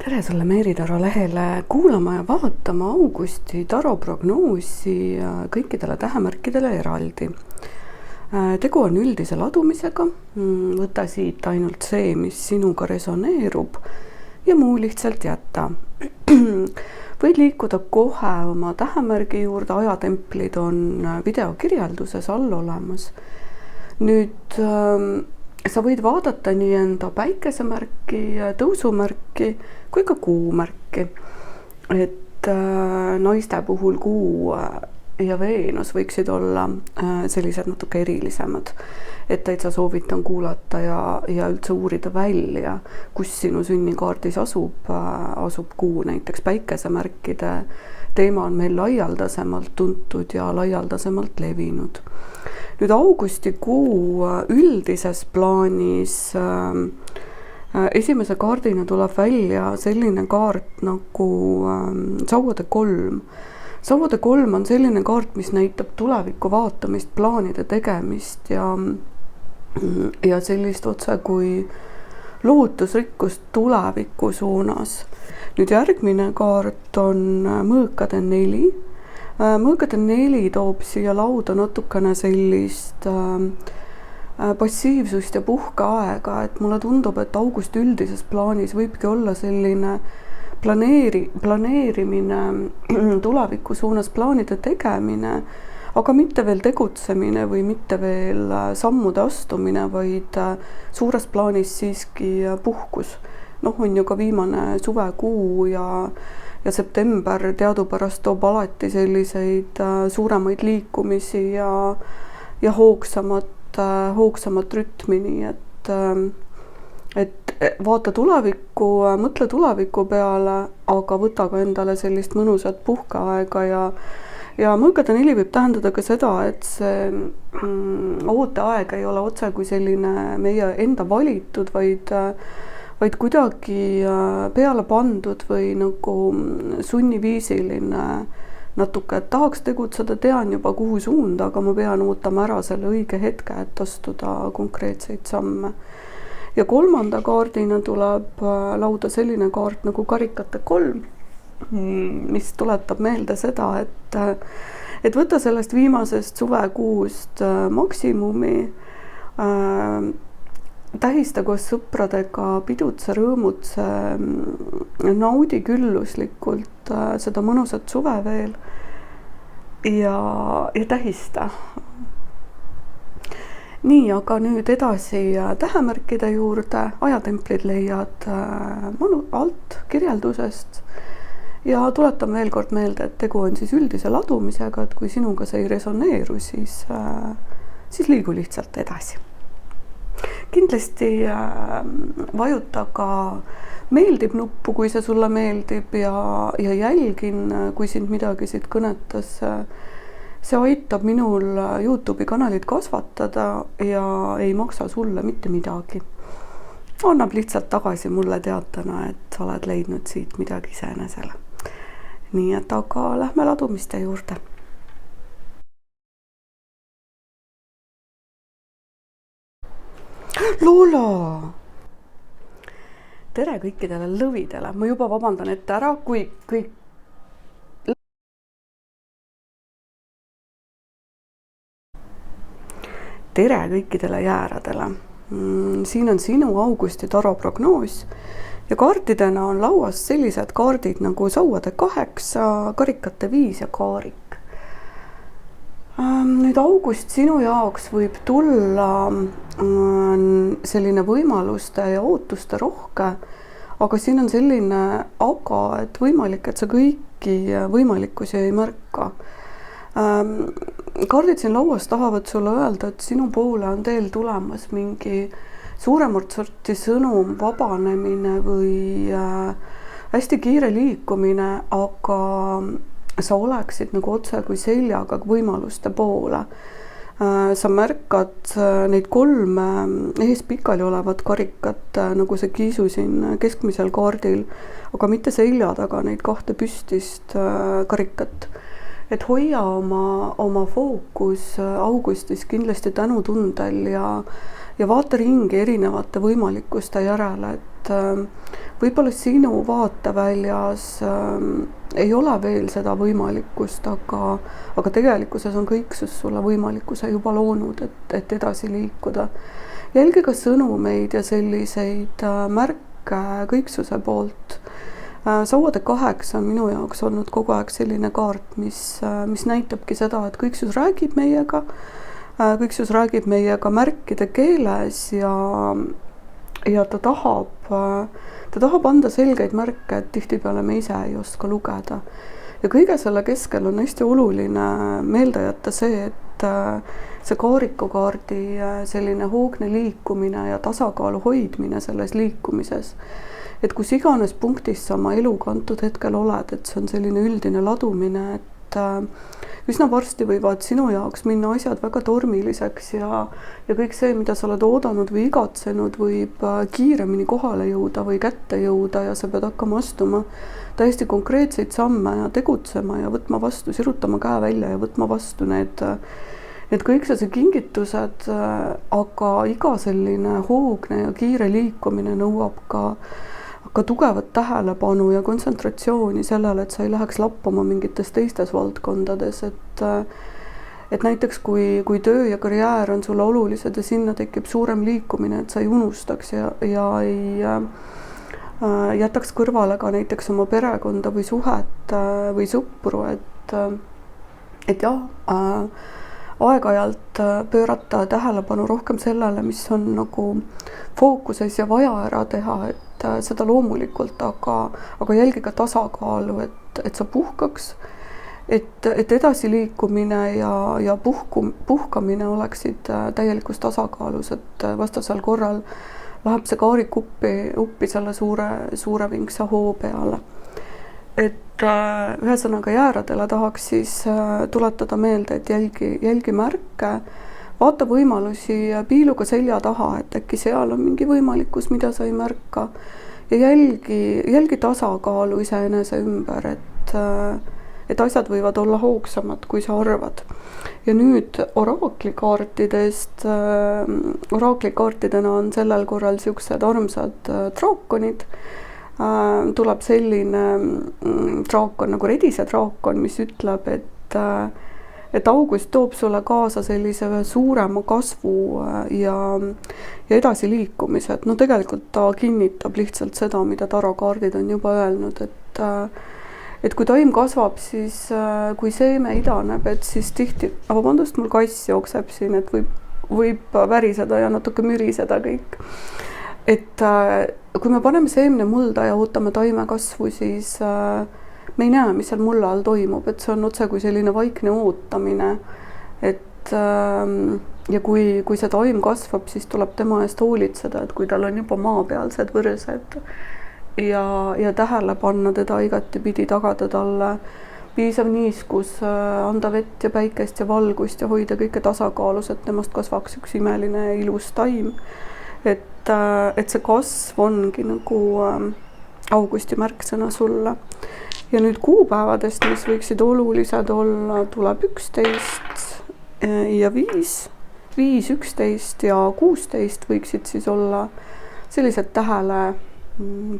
tere sulle Meeri Taro lehele kuulama ja vaatama augusti taroprognoosi kõikidele tähemärkidele eraldi. Tegu on üldise ladumisega, võta siit ainult see, mis sinuga resoneerub ja muu lihtsalt jätta. Võid liikuda kohe oma tähemärgi juurde, ajatemplid on videokirjelduses all olemas. Nüüd sa võid vaadata nii enda päikesemärki, tõusumärki kui ka kuumärki. Et naiste puhul Kuu ja Veenus võiksid olla sellised natuke erilisemad. Et täitsa soovitan kuulata ja üldse uurida välja, kus sinu sünnikaardis asub Kuu. Näiteks päikesemärkide teema on meil laialdasemalt tuntud ja laialdasemalt levinud. Nüüd augustikuu üldises plaanis esimese kaardina tuleb välja selline kaart nagu sauade 3. Sauade 3 on selline kaart, mis näitab tuleviku vaatamist, plaanide tegemist ja sellist otse kui lootusrikkust tuleviku suunas. Nüüd järgmine kaart on mõõkade 4. Mõõkade 4 toob siia lauda natukene sellist passiivsust ja puhkeaega, et mulle tundub, et augusti üldises plaanis võibki olla selline planeerimine tuleviku suunas, plaanide tegemine, aga mitte veel tegutsemine või mitte veel sammude astumine, vaid suures plaanis siiski puhkus. On ju ka viimane suvekuu ja september teadupärast toob alati selliseid suuremaid liikumisi ja hoogsamat rütmi, nii et vaata tulevikku, mõtle tuleviku peale, aga võta ka endale sellist mõnusat puhkeaega ja mõõkade 4 võib tähendada ka seda, et see ooteaeg ei ole otse kui selline meie enda valitud, vaid kuidagi peale pandud või nagu sunniviisiline natuke, et tahaks tegutseda, tean juba kuhu suunda, aga ma pean ootama ära selle õige hetke, et astuda konkreetseid samme. Ja kolmanda kaardina tuleb lauda selline kaart nagu karikate 3, mis tuletab meelde seda, et võta sellest viimasest suvekuust maksimumi, tähista koos sõpradega, pidutse, rõõmutse, naudi külluslikult seda mõnusat suve veel ja tähista. Nii, aga nüüd edasi tähemärkide juurde, ajatemplid leiad alt kirjeldusest ja tuletan veel kord meelde, et tegu on siis üldise ladumisega, et kui sinuga see ei resoneeru, siis liigu lihtsalt edasi. Kindlasti vajuta ka meeldib nuppu, kui see sulle meeldib ja jälgin, kui sind midagi siit kõnetas. See aitab minul YouTube'i kanalit kasvatada ja ei maksa sulle mitte midagi. Annab lihtsalt tagasi mulle teatana, et sa oled leidnud siit midagi iseenesele. Nii et aga lähme ladumiste juurde. Loola! Tere kõikidele lõvidele. Ma juba vabandan ette ära, kui kõik tere kõikidele jääradele. Siin on sinu augusti taroprognoos ja kaartidena on lauas sellised kaardid nagu sauade 8, karikate 5 ja kaarik. Nüüd august sinu jaoks võib tulla selline võimaluste ja ootuste rohke, aga siin on selline aga, et võimalik, et sa kõiki võimalikkusi ei märka. Kaardid siin lauas tahavad sulle öelda, et sinu poole on teel tulemas mingi suuremat sorti sõnum, vabanemine või hästi kiire liikumine, aga sa oleksid nagu otse kui seljaga võimaluste poole. Sa märkad neid 3 ees pikali olevat karikat, nagu see kiisu siin keskmisel kaardil, aga mitte selja taga neid 2 püstist karikat. Et hoia oma fookus augustis kindlasti tänutundel ja vaata ringi erinevate võimalikkuste järele, et võib-olla sinu vaateväljas ei ole veel seda võimalikkust, aga tegelikkuses on kõiksus sulle võimalikkuse juba loonud, et edasi liikuda. Jälgi ka sõnumeid ja selliseid märke kõiksuse poolt. Sauade 8 on minu jaoks olnud kogu aeg selline kaart, mis näitabki seda, et kõiksus räägib meiega märkide keeles ja ta tahab anda selgeid märke, et tihtipeale me ise ei oska lugeda. Ja kõige selle keskel on hästi oluline meelde jätta see, et see kaarikukaardi selline hoogne liikumine ja tasakaalu hoidmine selles liikumises, et kus iganes punktis sa oma eluga antud hetkel oled, et see on selline üldine ladumine, et üsna varsti võivad sinu jaoks minna asjad väga tormiliseks ja kõik see, mida sa oled oodanud või igatsenud, võib kiiremini kohale jõuda või kätte jõuda ja sa pead hakkama astuma täiesti konkreetseid samme ja tegutsema ja võtma vastu, sirutama käe välja ja võtma vastu need kõiksuse kingitused, aga iga selline hoogne ja kiire liikumine nõuab ka tugevat tähelepanu ja kontsentratsiooni sellele, et sa ei läheks lappama mingites teistes valdkondades, et näiteks kui töö ja karjäär on sulle olulised ja sinna tekib suurem liikumine, et sa ei unustaks ja ei jätaks kõrvale ka näiteks oma perekonda või suhet või sõpru, et aeg-ajalt pöörata tähelepanu rohkem sellele, mis on nagu fookuses ja vaja ära teha, et seda loomulikult, aga jälgi ka tasakaalu, et sa puhkaks, et edasiliikumine ja puhkamine oleksid täielikus tasakaalus, et vastasel korral läheb see kaarik uppi selle suure vingsa hoo peale. Et ühesõnaga jääradele tahaks siis tuletada meelde, et jälgi märke, vaata võimalusi piiluga selja taha, et äkki seal on mingi võimalikkus, mida sa ei märka ja jälgi tasakaalu iseenese ümber, et asjad võivad olla hoogsamad, kui sa arvad. Ja nüüd oraaklikaartidena on sellel korral siuksed armsad draakonid. Tuleb selline draakon nagu redise draakon, mis ütleb, et august toob sulle kaasa sellise suurema kasvu ja edasiliikumise, et tegelikult ta kinnitab lihtsalt seda, mida tarokaardid on juba öelnud, et kui taim kasvab, siis kui seeme idaneb, et siis tihti, vabandust, mul kass jookseb siin, et võib väriseda ja natuke müriseda kõik. Et kui me paneme seemne mulda ja ootame taime kasvu, siis me ei näe, mis seal mulla all toimub, et see on otse kui selline vaikne ootamine, et ja kui see taim kasvab, siis tuleb tema eest hoolitseda, et kui tal on juba maapealsed võrsed ja tähele panna teda igatepidi, tagada talle piisav niiskus, anda vett ja päikest ja valgust ja hoida kõike tasakaalus, et temast kasvaks üks imeline ja ilus taim. Et see kasv ongi nagu augusti märksõna sulle. Ja nüüd kuupäevadest, mis võiksid olulised olla, tuleb 11 ja 5, 11 ja 16 võiksid siis olla sellised tähele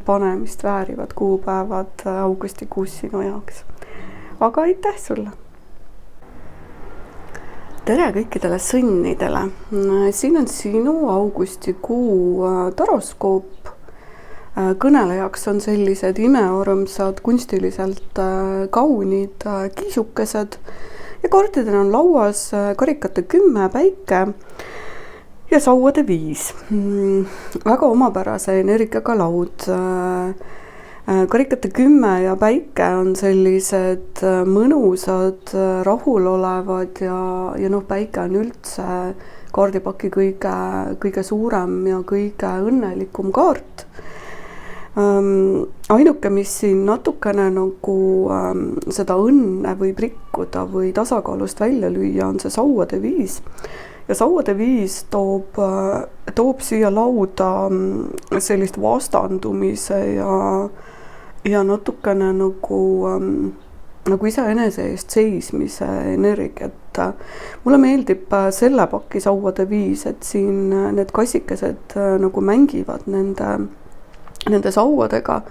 panemist väärivad kuupäevad augustikuus sinu jaoks. Aga aitäh sulle! Tere kõikidele sõnnidele! Siin on sinu augustikuu taroskoop. Kõnelejaks on sellised imearmsad, kunstiliselt kaunid kiisukesed ja kaartidena on lauas karikate 10 päike ja sauade 5. Väga omapärase energiaga laud. Karikate 10 ja päike on sellised mõnusad, rahulolevad ja päike on üldse kaardipaki kõige suurem ja kõige õnnelikum kaart. Ainuke, mis siin natukene nagu seda õnne võib rikkuda või tasakaalust välja lüüa, on see sauade 5. Ja sauade 5 toob siia lauda sellist vastandumise ja natukene nagu iseenese eest seismise energiat. Mulle meeldib selle paki sauade 5, et siin need kassikesed nagu mängivad nende nende sauadega.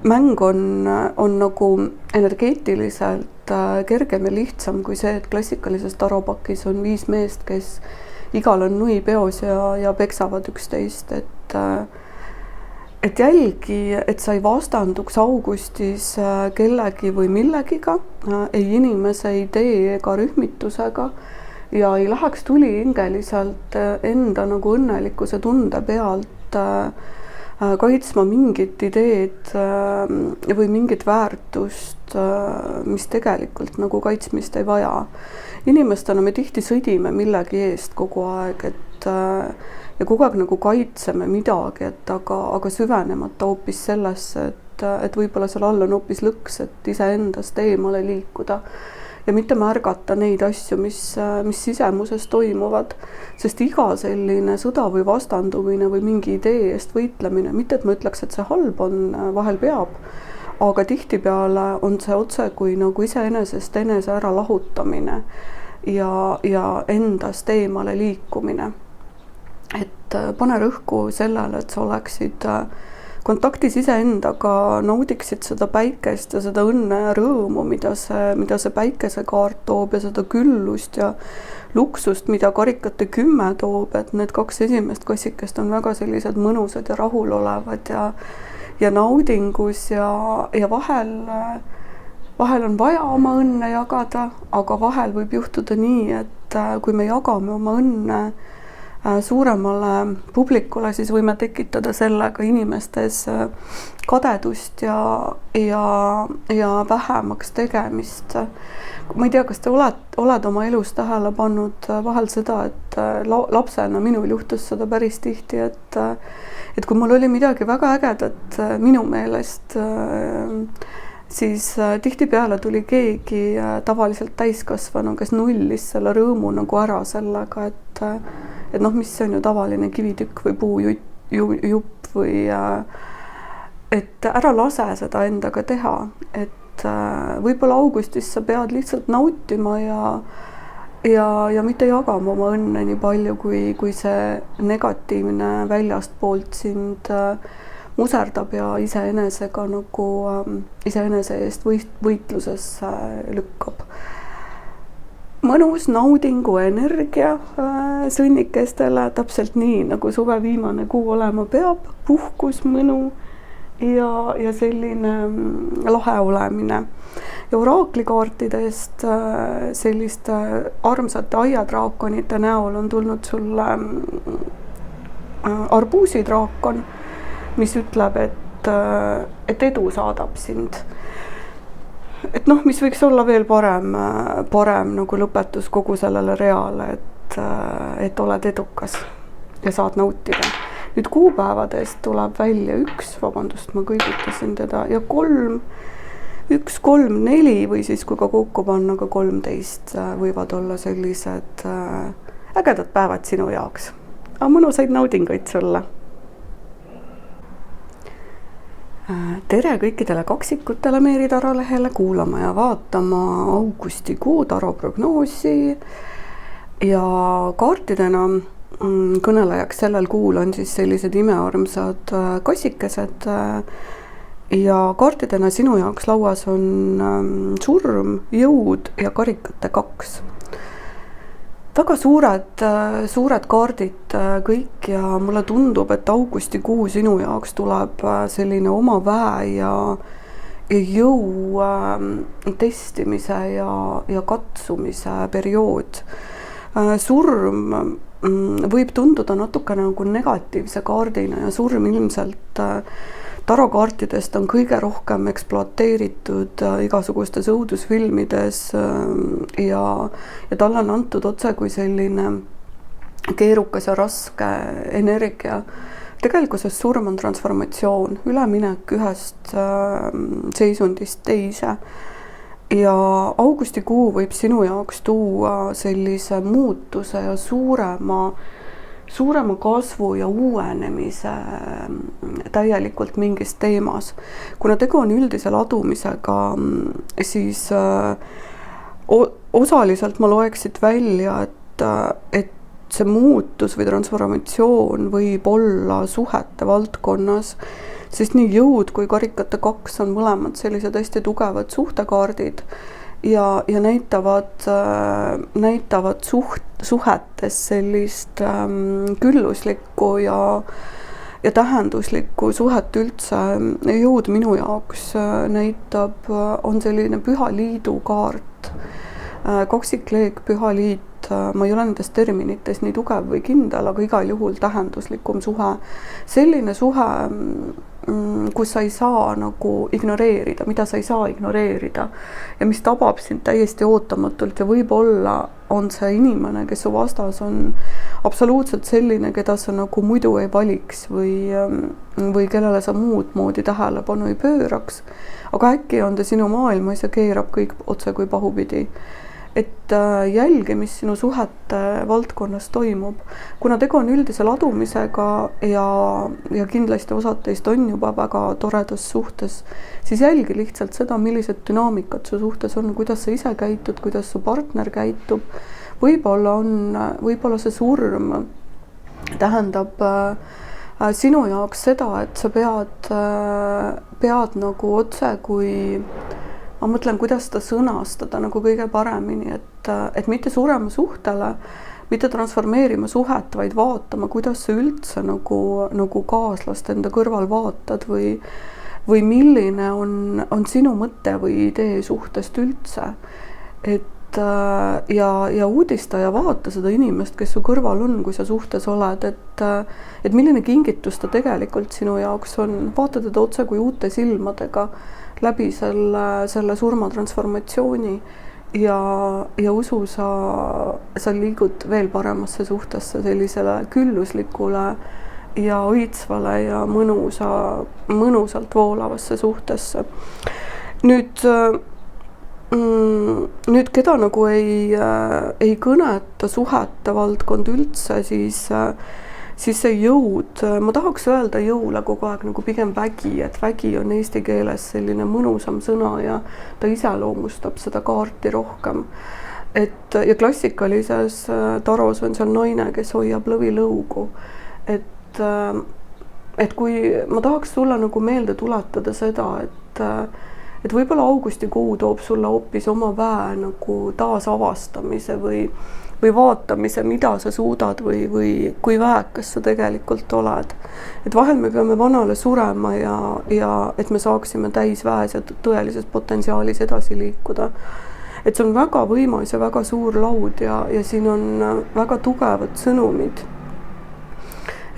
Mäng on nagu energeetiliselt kergem ja lihtsam kui see, et klassikalises taropakis on 5 meest, kes igal on nui peos ja peksavad üksteist, et jälgi, et sa ei vastanduks augustis kellegi või millegiga, ei inimese, idee ega rühmitusega ja ei läheks tulihingeliselt enda nagu õnnelikkuse tunde pealt kaitsma mingit ideed või mingit väärtust, mis tegelikult nagu kaitsmist ei vaja. Inimestena me tihti sõdime millegi eest kogu aeg, ja kogu aeg nagu kaitseme midagi, aga süvenemata hoopis sellesse, et võib-olla seal all on hoopis lõks, et iseendast eemale liikuda ja mitte märgata neid asju, mis sisemuses toimuvad, sest iga selline sõda või vastandumine või mingi idee eest võitlemine, mitte et ma ütleks, et see halb on, vahel peab, aga tihtipeale on see otse kui nagu iseenesest enese ära lahutamine ja endast eemale liikumine. Et pane rõhku sellele, et sa oleksid kontaktis iseendaga, naudiksid seda päikest ja seda õnne ja rõõmu, mida see päikesekaart toob ja seda küllust ja luksust, mida karikate 10 toob, et need 2 esimest kassikest on väga sellised mõnusad ja rahulolevad ja naudingus ja vahel on vaja oma õnne jagada, aga vahel võib juhtuda nii, et kui me jagame oma õnne suuremale publikule, siis võime tekitada sellega inimestes kadedust ja vähemaks tegemist. Ma ei tea, kas te oled oma elus tähele pannud vahel seda, et lapsena minul juhtus seda päris tihti, et kui mul oli midagi väga ägedat minu meelest, siis tihtipeale tuli keegi tavaliselt täiskasvanu, kes nullis selle rõõmu nagu ära sellega, et noh, mis see on ju tavaline kivitükk või puujupp või et ära lase seda endaga teha, et võib-olla augustis sa pead lihtsalt nautima ja mitte jagama oma õnne nii palju, kui see negatiivne väljastpoolt sind muserdab ja iseenesega nagu iseenese eest võitlusesse lükkab. Mõnus naudingu energia sõnnikestele, täpselt nii, nagu suve viimane kuu olema peab, puhkus, mõnu ja selline lahe olemine. Ja oraaklikaartidest selliste armsate aiadraakonite näol on tulnud sulle arbuusidraakon, mis ütleb, et edu saadab sind. Et noh, mis võiks olla veel parem nagu lõpetus kogu sellele reale, et oled edukas ja saad nautida. Nüüd kuupäevadest tuleb välja 1, vabandust, ma kõigutasin teda, ja 3, 1, 3, 4 või siis kui ka kokku panna ka 13 võivad olla sellised ägedad päevad sinu jaoks. Aga mõnusaid naudinguid sulle! Tere kõikidele kaksikutele Meeri tarolehele kuulama ja vaatama augustikuu taroprognoosi ja kaartidena kõnelejaks sellel kuul on siis sellised imearmsad kassikesed ja kaartidena sinu jaoks lauas on surm, jõud ja karikate 2. Väga suured kaardid kõik ja mulle tundub, et augustikuu sinu jaoks tuleb selline oma väe ja jõu testimise ja katsumise periood. Surm võib tunduda natukene nagu negatiivse kaardina ja surm ilmselt tarokaartidest on kõige rohkem ekspluateeritud igasugustes õudusfilmides ja talle on antud otse kui selline keerukas ja raske energia. Tegelikkuses surm on transformatsioon, üleminek ühest seisundist teise ja augustikuu võib sinu jaoks tuua sellise muutuse ja suurema kasvu ja uuenemise täielikult mingis teemas. Kuna tegu on üldise ladumisega, siis osaliselt ma loeksid välja, et see muutus või transformatsioon võib olla suhete valdkonnas, sest nii jõud kui karikate 2 on mõlemad sellised hästi tugevad suhtekaardid ja näitavad suhetes sellist külluslikku ja tähenduslikku suhet üldse. Jõud minu jaoks on selline püha liidu kaart, kaksikleek, püha liit. Ma ei ole nendes terminites nii tugev või kindel, aga igal juhul tähenduslikum suhe. Selline suhe, kus sa ei saa nagu ignoreerida, mida sa ei saa ignoreerida ja mis tabab sind täiesti ootamatult ja võib-olla on see inimene, kes su vastas on absoluutselt selline, keda sa nagu muidu ei valiks või kellele sa muud moodi tähelepanu ei pööraks, aga äkki on ta sinu maailmas ja keerab kõik otse kui pahupidi. Et jälgi, mis sinu suhete valdkonnas toimub. Kuna tegu on üldise ladumisega ja kindlasti osad teist on juba väga toredas suhtes, siis jälgi lihtsalt seda, millised dünaamikad su suhtes on, kuidas sa ise käitud, kuidas su partner käitub. Võib-olla see surm tähendab sinu jaoks seda, et sa pead nagu otse kui ma mõtlen, kuidas seda sõnastada nagu kõige paremini, et mitte surema suhtele, mitte transformeerima suhet, vaid vaatama, kuidas sa üldse nagu kaaslast enda kõrval vaatad või milline on sinu mõte või idee suhtest üldse. Ja uudista ja vaata seda inimest, kes su kõrval on, kui sa suhtes oled, et milline kingitus ta tegelikult sinu jaoks on. Vaata teda otse kui uute silmadega läbi selle surmatransformatsiooni ja usu, sa liigud veel paremasse suhtesse, sellisele külluslikule ja õitsvale ja mõnusalt voolavasse suhtesse. Nüüd keda nagu ei kõneta suhete valdkond üldse, siis see jõud, ma tahaks öelda jõule kogu aeg nagu pigem vägi, et vägi on eesti keeles selline mõnusam sõna ja ta iseloomustab seda kaarti rohkem. Ja klassikalises taros on seal naine, kes hoiab lõvilõugu. Et kui ma tahaks sulle nagu meelde tuletada seda, et võib-olla augustikuu toob sulle hoopis oma väe nagu taasavastamise või vaatamise, mida sa suudad või kui väekas sa tegelikult oled. Et vahel me peame vanale surema ja et me saaksime täisväes ja tõelises potentsiaalis edasi liikuda. Et see on väga võimas ja väga suur laud ja siin on väga tugevad sõnumid.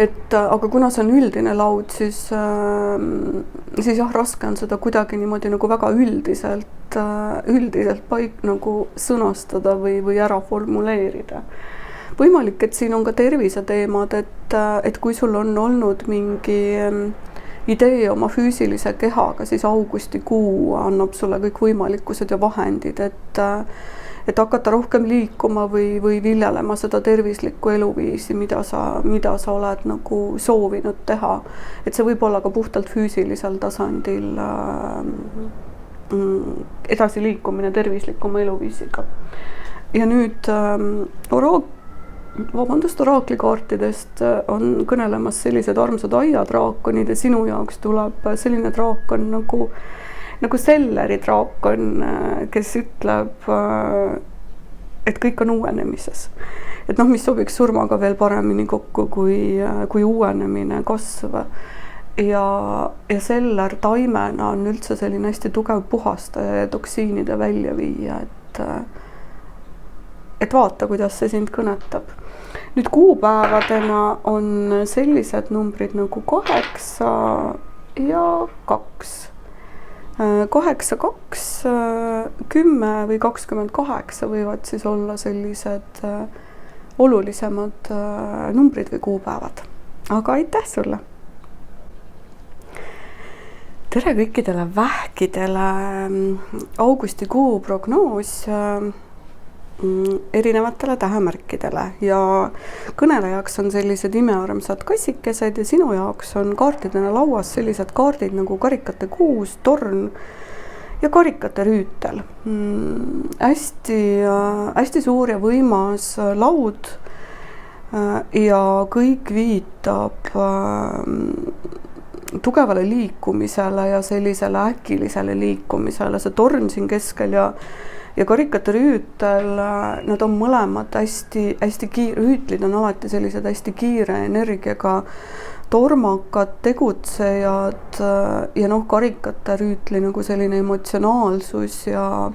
Aga kuna see on üldine laud, siis jah, raske on seda kuidagi niimoodi nagu väga üldiselt nagu sõnastada või ära formuleerida. Võimalik, et siin on ka terviseteemad, et kui sul on olnud mingi idee oma füüsilise kehaga, siis augustikuu annab sulle kõik võimalikkused ja vahendid, et hakata rohkem liikuma või viljelema seda tervislikku eluviisi, mida sa oled nagu soovinud teha. Et see võib olla ka puhtalt füüsilisel tasandil edasi liikumine tervislikuma eluviisiga. Ja nüüd oraaklikaartidest on kõnelemas sellised armsad aiadraakonid ja sinu jaoks tuleb selline draakon nagu selleridraakon, kes ütleb, et kõik on uuenemises. Et mis sobiks surmaga veel paremini kokku kui uuenemine, kasv. Ja seller taimena on üldse selline hästi tugev puhastaja ja toksiinide välja viia, et vaata, kuidas see sind kõnetab. Nüüd kuupäevadena on sellised numbrid nagu 8 ja 2. 8, 2, 10 või 28 võivad siis olla sellised olulisemad numbrid või kuupäevad. Aga aitäh sulle! Tere kõikidele vähkidele! Augustikuu prognoos erinevatele tähemärkidele ja kõnelejaks on sellised imearmsad kassikesed ja sinu jaoks on kaartidena lauas sellised kaardid nagu karikate 6, torn ja karikate rüütel. Hästi suur ja võimas laud, ja kõik viitab tugevale liikumisele ja sellisele äkilisele liikumisele. See torn siin keskel ja karikate rüütel, nad on mõlemad hästi kiire, rüütlid on alati sellised hästi kiire energiaga tormakad tegutsejad ja karikate rüütli nagu selline emotsionaalsus ja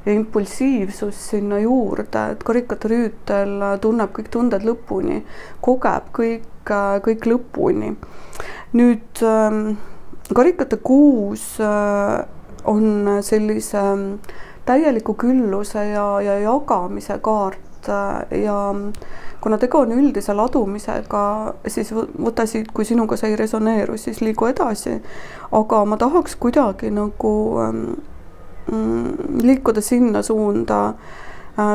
impulsiivsus sinna juurde, et karikate rüütel tunneb kõik tunded lõpuni, kogeb kõik lõpuni. Nüüd karikate kuus on sellise täieliku külluse ja jagamise kaart ja kuna tegu on üldise ladumisega, siis võta siit, kui sinuga see ei resoneeru, siis liigu edasi. Aga ma tahaks kuidagi nagu liikuda sinna suunda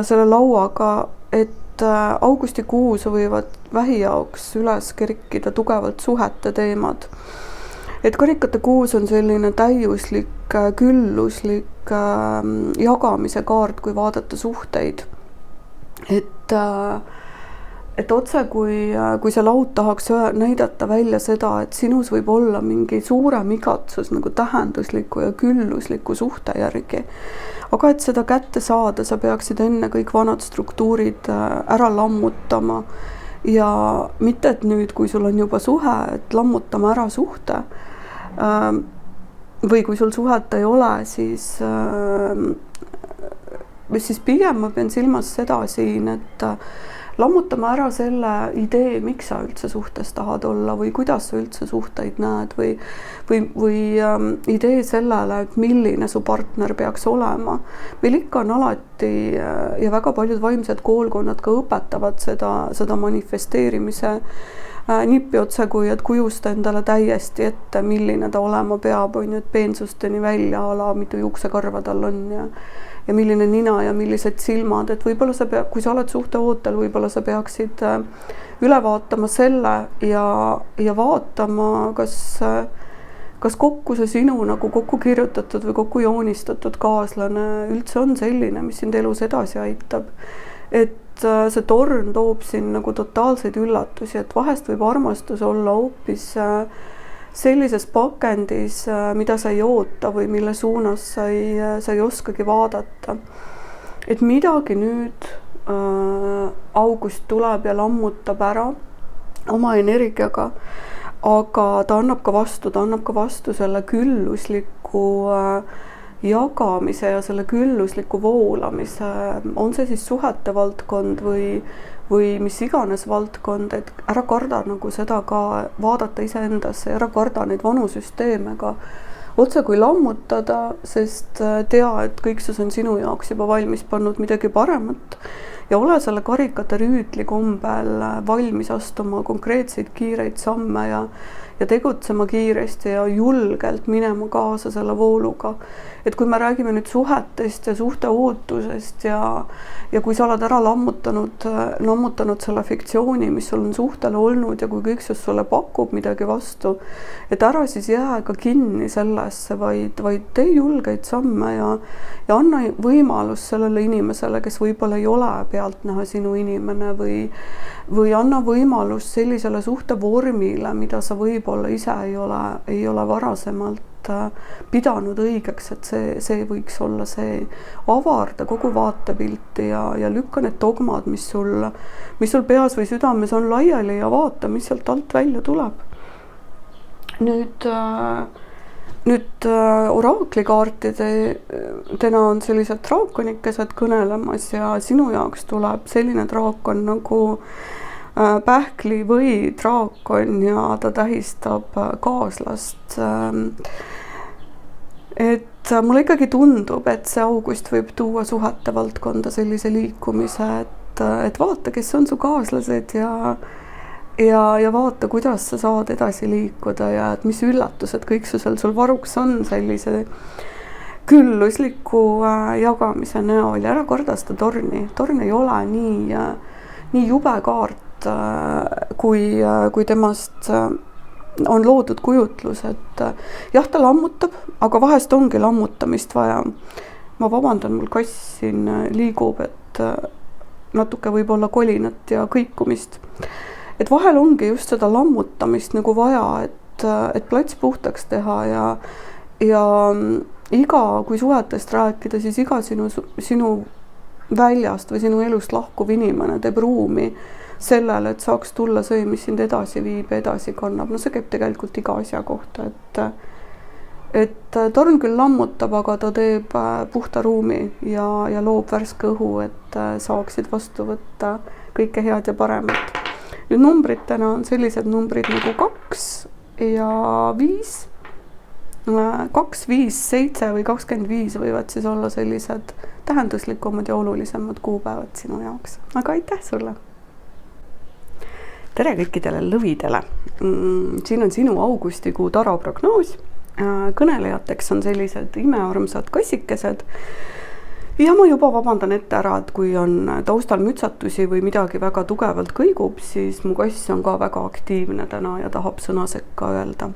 selle lauaga, et augustikuus võivad vähi jaoks üles kerkida tugevalt suhete teemad. Et karikate kuus on selline täiuslik, külluslik jagamise kaart, kui vaadata suhteid. Et otse, kui see laud tahaks näidata välja seda, et sinus võib olla mingi suurem igatsus nagu tähendusliku ja küllusliku suhte järgi. Aga et seda kätte saada, sa peaksid enne kõik vanad struktuurid ära lammutama. Ja mitte, et nüüd, kui sul on juba suhe, et lammutama ära suhte. Või kui sul suhet ei ole, siis pigem ma pean silmas seda siin, et lammutame ära selle idee, miks sa üldse suhtes tahad olla või kuidas sa üldse suhteid näed või idee sellele, et milline su partner peaks olema. Meil ikka on alati ja väga paljud vaimsed koolkonnad ka õpetavad seda manifesteerimise nippi otse, kui et kujusta endale täiesti ette, milline ta olema peab, on ju, et peensusteni välja ala, mitu juuksekarva tal on ja milline nina ja millised silmad, et võib-olla kui sa oled suhte ootel, võib-olla sa peaksid üle vaatama selle ja vaatama, kas kokku see sinu nagu kokku kirjutatud või kokku joonistatud kaaslane üldse on selline, mis sind elus edasi aitab. Et see torn toob siin nagu totaalseid üllatusi, et vahest võib armastus olla hoopis sellises pakendis, mida sa ei oota või mille suunas sa ei oskagi vaadata. Et midagi nüüd august tuleb ja lammutab ära oma energiaga, aga ta annab ka vastu selle küllusliku jagamise ja selle küllusliku voolamise. On see siis suhete valdkond või mis iganes valdkond, et ära karda nagu seda ka vaadata iseendasse, ära karda neid vanu süsteeme ka otse kui lammutada, sest tea, et kõiksus on sinu jaoks juba valmis pannud midagi paremat ja ole selle karikate rüütli kombel valmis astuma konkreetseid kiireid samme ja tegutsema kiiresti ja julgelt minema kaasa selle vooluga. Et kui me räägime nüüd suhetest ja suhte ootusest ja kui sa oled ära lammutanud selle fiktsiooni, mis sul on suhtele olnud ja kui kõik sulle pakub midagi vastu, et ära siis jää ka kinni sellesse, vaid tee julgeid samme ja anna võimalus sellele inimesele, kes võib-olla ei ole pealtnäha sinu inimene või anna võimalus sellisele suhtevormile, mida sa võib-olla ise ei ole varasemalt pidanud õigeks, et see võiks olla see. Avarda kogu vaatepilti ja lükka need dogmad, mis sul peas või südames on laiali ja vaata, mis sealt alt välja tuleb. Nüüd oraaklikaartidena on sellised draakonikesed kõnelemas ja sinu jaoks tuleb selline draakon nagu pähkli või draakon ja ta tähistab kaaslast. Et mulle ikkagi tundub, et see august võib tuua suhete valdkonda sellise liikumise, et vaata, kes on su kaaslased ja vaata, kuidas sa saad edasi liikuda ja et mis üllatused kõik sul varuks on sellise küllusliku jagamise näol ja ära karda seda torni. Torn ei ole nii jube kaart, kui temast on loodud kujutlus, et jah, ta lammutab, aga vahest ongi lammutamist vaja. Ma vabandan, mul kass siin liigub, natuke võib-olla kolinat ja kõikumist. Et vahel ongi just seda lammutamist nagu vaja, et plats puhtaks teha ja kui suhetest rääkida, siis iga sinu väljast või sinu elust lahkuv inimene teeb ruumi sellele, et saaks tulla see, mis sind edasi viib, edasi kannab. No see käib tegelikult iga asja kohta, et torn küll lammutab, aga ta teeb puhta ruumi ja loob värske õhu, et saaksid vastu võtta kõike head ja paremat. Nüüd numbritena on sellised numbrid nagu 2 ja 5. 2, 5, 7 või 25 võivad siis olla sellised tähenduslikumad ja olulisemad kuupäevad sinu jaoks. Aga aitäh sulle! Tere kõikidele lõvidele! Siin on sinu augustikuu taroprognoos. Kõnelejateks on sellised imearmsad kassikesed. Ja ma juba vabandan ette ära, et kui on taustal mütsatusi või midagi väga tugevalt kõigub, siis mu kass on ka väga aktiivne täna ja tahab sõna sekka öelda.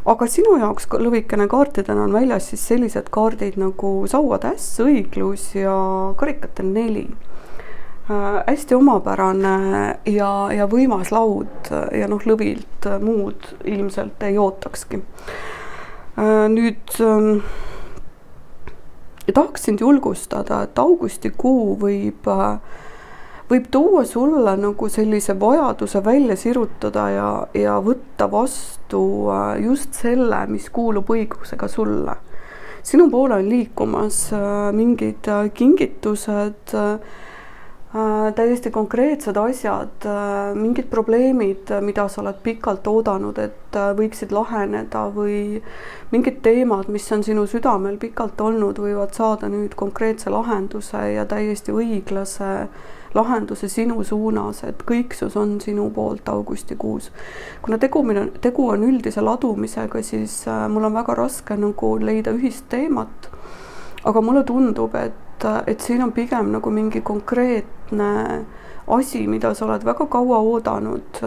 Aga sinu jaoks lõvikene kaartidena on väljas siis sellised kaardid nagu sauade äss, õiglus ja karikate 4. Hästi omapärane ja võimas laud ja lõvilt muud ilmselt ei ootakski. Nüüd tahaks sind julgustada, et augustikuu võib tuua sulle nagu sellise vajaduse välja sirutada ja võtta vastu just selle, mis kuulub õigusega sulle. Sinu poole on liikumas mingid kingitused, täiesti konkreetsed asjad, mingid probleemid, mida sa oled pikalt oodanud, et võiksid laheneda või mingid teemad, mis on sinu südamel pikalt olnud, võivad saada nüüd konkreetse lahenduse ja täiesti õiglase lahenduse sinu suunas, et kõiksus on sinu poolt augustikuus. Kuna tegu on üldise ladumisega, siis mul on väga raske nagu leida ühist teemat, aga mulle tundub, et siin on pigem nagu mingi konkreetne asi, mida sa oled väga kaua oodanud,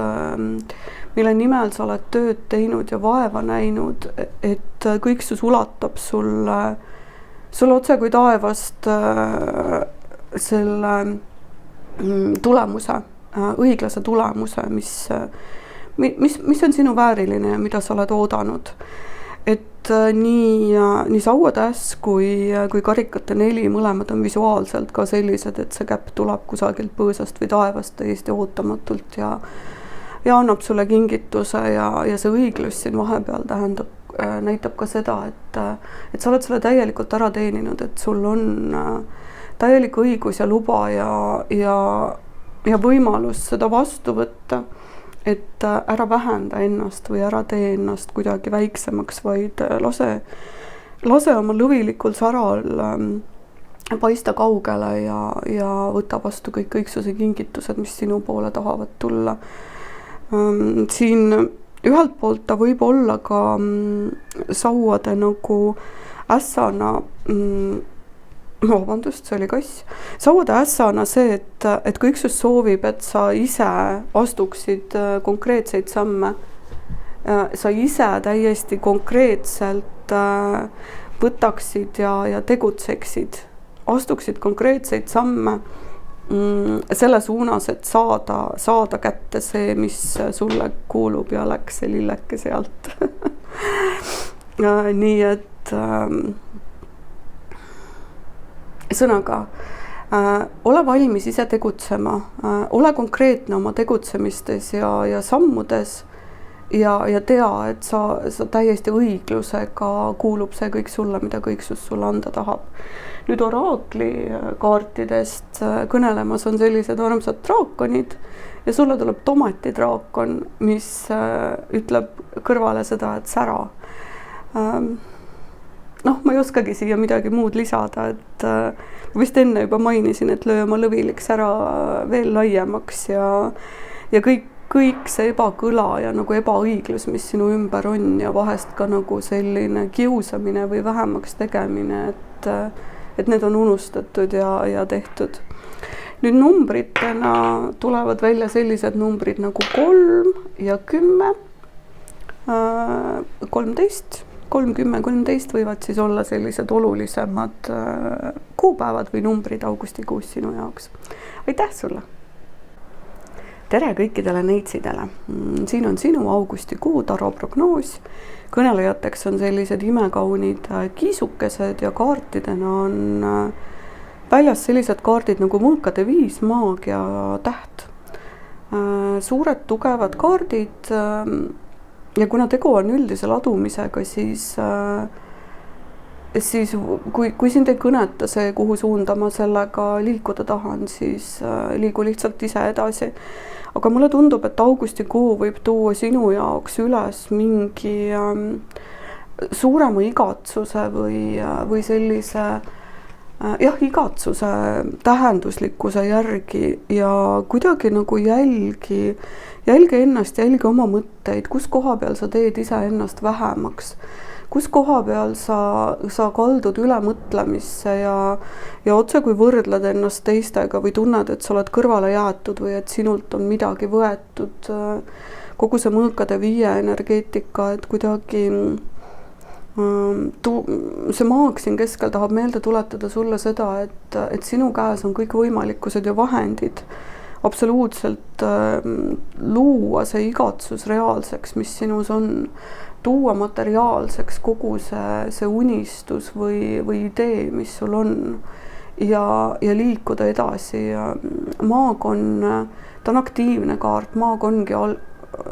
mille nimel sa oled tööd teinud ja vaeva näinud, et kõiksus ulatab sulle otse kui taevast selle tulemuse, õiglase tulemuse, mis on sinu vääriline ja mida sa oled oodanud. Et nii sauade äss kui karikate 4 mõlemad on visuaalselt ka sellised, et see käpp tuleb kusagilt põõsast või taevast täiesti ootamatult ja annab sulle kingituse ja see õiglus siin vahepeal näitab ka seda, et sa oled selle täielikult ära teeninud, et sul on täielik õigus ja luba ja võimalus seda vastu võtta. Et ära vähenda ennast või ära tee ennast kuidagi väiksemaks, vaid lase oma lõvilikul saral paista kaugele ja võta vastu kõik õigsuse kingitused, mis sinu poole tahavad tulla. Siin ühelt poolt ta võib olla ka sauade nagu ässana, vabandust, see oli kass. Sauade ässana see, et kõiksus soovib, et sa ise astuksid konkreetseid samme. Sa ise täiesti konkreetselt võtaksid ja tegutseksid. Astuksid konkreetseid samme selle suunas, et saada kätte see, mis sulle kuulub ja läks see lilleke sealt. Nii et sõnaga, ole valmis ise tegutsema, ole konkreetne oma tegutsemistes ja sammudes ja tea, et sa täiesti õiglusega kuulub see kõik sulle, mida kõiksus sulle anda tahab. Nüüd oraakli kaartidest kõnelemas on sellised armsad draakonid ja sulle tuleb tomatidraakon, mis ütleb kõrvale seda, et sära. Ma ei oskagi siia midagi muud lisada, et vist enne juba mainisin, et löö oma lõvilik sära veel laiemaks ja kõik see ebakõla ja nagu ebaõiglus, mis sinu ümber on ja vahest ka nagu selline kiusamine või vähemaks tegemine, et need on unustatud ja tehtud. Nüüd numbritena tulevad välja sellised numbrid nagu 3 ja 10, 13 3, 10, 13 võivad siis olla sellised olulisemad kuupäevad või numbrid augustikuus sinu jaoks. Aitäh sulle! Tere kõikidele neitsidele! Siin on sinu augustikuu taroprognoos. Kõnelejateks on sellised imekaunid kiisukesed ja kaartidena on väljas sellised kaardid nagu mulkade 5, maagia, täht. Suured tugevad kaardid ja kuna tegu on üldise ladumisega, siis kui sind ei kõneta see, kuhu suunda ma sellega liikuda tahan, siis liigu lihtsalt ise edasi. Aga mulle tundub, et augustikuu võib tuua sinu jaoks üles mingi suurema igatsuse või sellise igatsuse tähenduslikkuse järgi ja kuidagi nagu jälgi ennast, jälgi oma mõtteid, kus koha peal sa teed ise ennast vähemaks. Kus koha peal sa kaldud üle mõtlemisse ja otse kui võrdled ennast teistega või tunned, et sa oled kõrvale jäetud või et sinult on midagi võetud. Kogu see mõõkade 5 energeetika, et kuidagi see maag siin keskel tahab meelde tuletada sulle seda, et sinu käes on kõik võimalikkused ja vahendid absoluutselt luua see igatsus reaalseks, mis sinus on. Tuua materiaalseks kogu see unistus või idee, mis sul on ja liikuda edasi. Maag ta on aktiivne kaart, maag ongi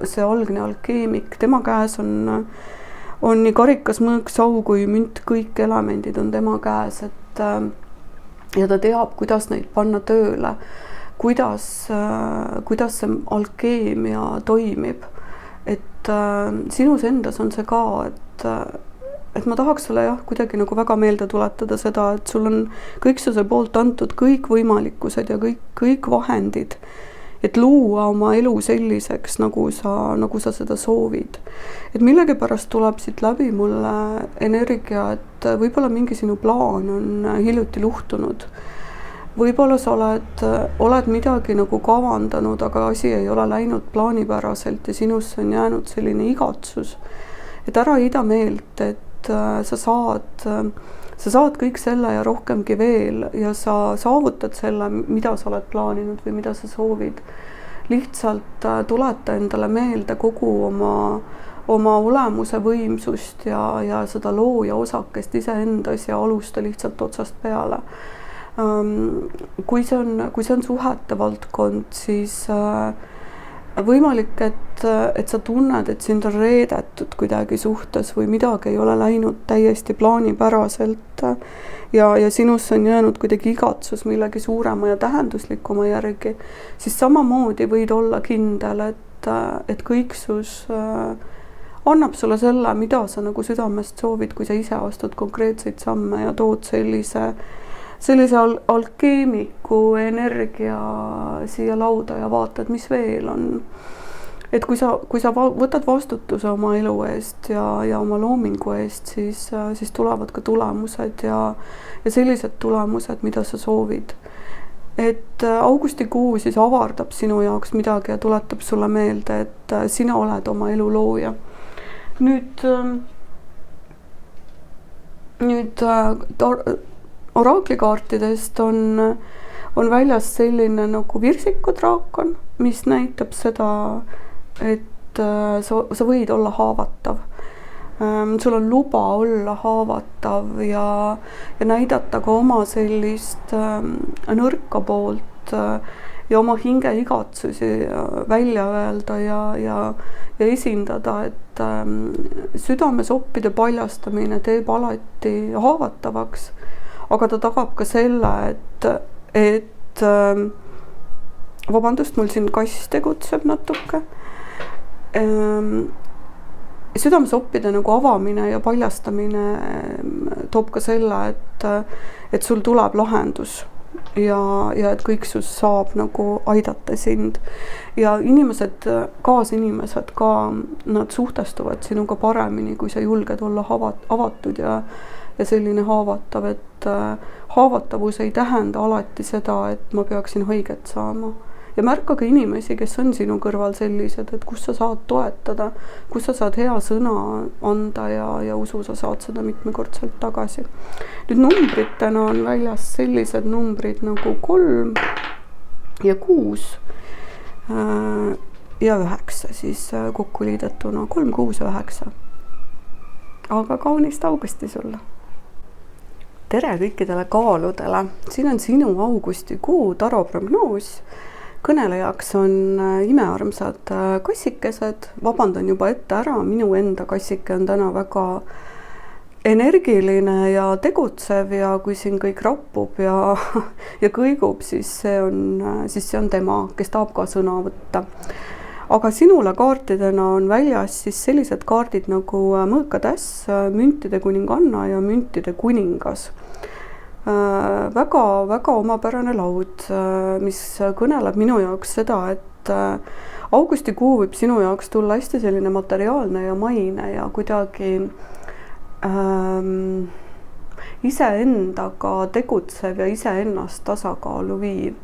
see algne alkeemik, tema käes on nii karikas, mõõk, sau kui münt, kõik elemendid on tema käes, ja ta teab, kuidas neid panna tööle, kuidas see alkeemia toimib. Et sinus endas on see ka, et ma tahaks sulle kuidagi nagu väga meelde tuletada seda, et sul on kõiksuse poolt antud kõik võimalikkused ja kõik vahendid, et luua oma elu selliseks, nagu sa seda soovid. Et millegipärast tuleb siit läbi mulle energia, et võib-olla mingi sinu plaan on hiljuti luhtunud. Võib-olla sa oled midagi nagu kavandanud, aga asi ei ole läinud plaanipäraselt ja sinusse on jäänud selline igatsus. Et ära ida meelt, et sa saad kõik selle ja rohkemgi veel ja sa saavutad selle, mida sa oled plaaninud või mida sa soovid. Lihtsalt tuleta endale meelde kogu oma olemuse võimsust ja seda looja osakest iseendas ja alusta lihtsalt otsast peale. Kui see on suhete valdkond, siis võimalik, et sa tunned, et sind on reedetud kuidagi suhtes või midagi ei ole läinud täiesti plaanipäraselt ja sinusse on jäänud kuidagi igatsus millegi suurema ja tähenduslikuma järgi, siis samamoodi võid olla kindel, et kõiksus annab sulle selle, mida sa nagu südamest soovid, kui sa ise astud konkreetseid samme ja tood sellise alkeemiku energia siia lauda ja vaatad, mis veel on. Et kui sa võtad vastutuse oma elu eest ja oma loomingu eest, siis tulevad ka tulemused ja sellised tulemused, mida sa soovid. Et augustikuu siis avardab sinu jaoks midagi ja tuletab sulle meelde, et sina oled oma elu looja. Nüüd oraklikaartidest on väljas selline nagu virsikudraakon, mis näitab seda, et sa võid olla haavatav. Sul on luba olla haavatav ja näidata ka oma sellist nõrka poolt ja oma hinge igatsusi välja öelda ja esindada, et südamesoppide paljastamine teeb alati haavatavaks. Aga ta tagab ka selle, et vabandust, mul siin kass tegutseb natuke. Südamesoppide nagu avamine ja paljastamine toob ka selle, et sul tuleb lahendus ja et kõiksus saab nagu aidata sind. Ja kaasinimesed ka, nad suhtestuvad sinuga paremini, kui sa julged olla avatud ja selline haavatav, et haavatavus ei tähenda alati seda, et ma peaksin haiget saama. ja märka ka inimesi, kes on sinu kõrval sellised, et kus sa saad toetada, kus sa saad hea sõna anda ja usu, sa saad seda mitmekordselt tagasi. Nüüd numbritena on väljas sellised numbrid nagu 3 ja 6 ja 9 siis kokku liidetuna 3, 6 ja 9. Aga kaunist augusti sulle! Tere kõikidele kaaludele! Siin on sinu augustikuu taroprognoos. Kõnelejaks on imearmsad kassikesed. Vabandan juba ette ära, minu enda kassike on täna väga energiline ja tegutsev ja kui siin kõik rappub ja kõigub, siis see on tema, kes tahab ka sõna võtta. Aga sinule kaartidena on väljas siis sellised kaardid nagu mõõkatäss, müntide kuninganna ja müntide kuningas. Väga omapärane laud, mis kõneleb minu jaoks seda, et augustikuu võib sinu jaoks tulla hästi selline materiaalne ja maine ja kuidagi iseendaga tegutsev ja iseennast tasakaalu viiv.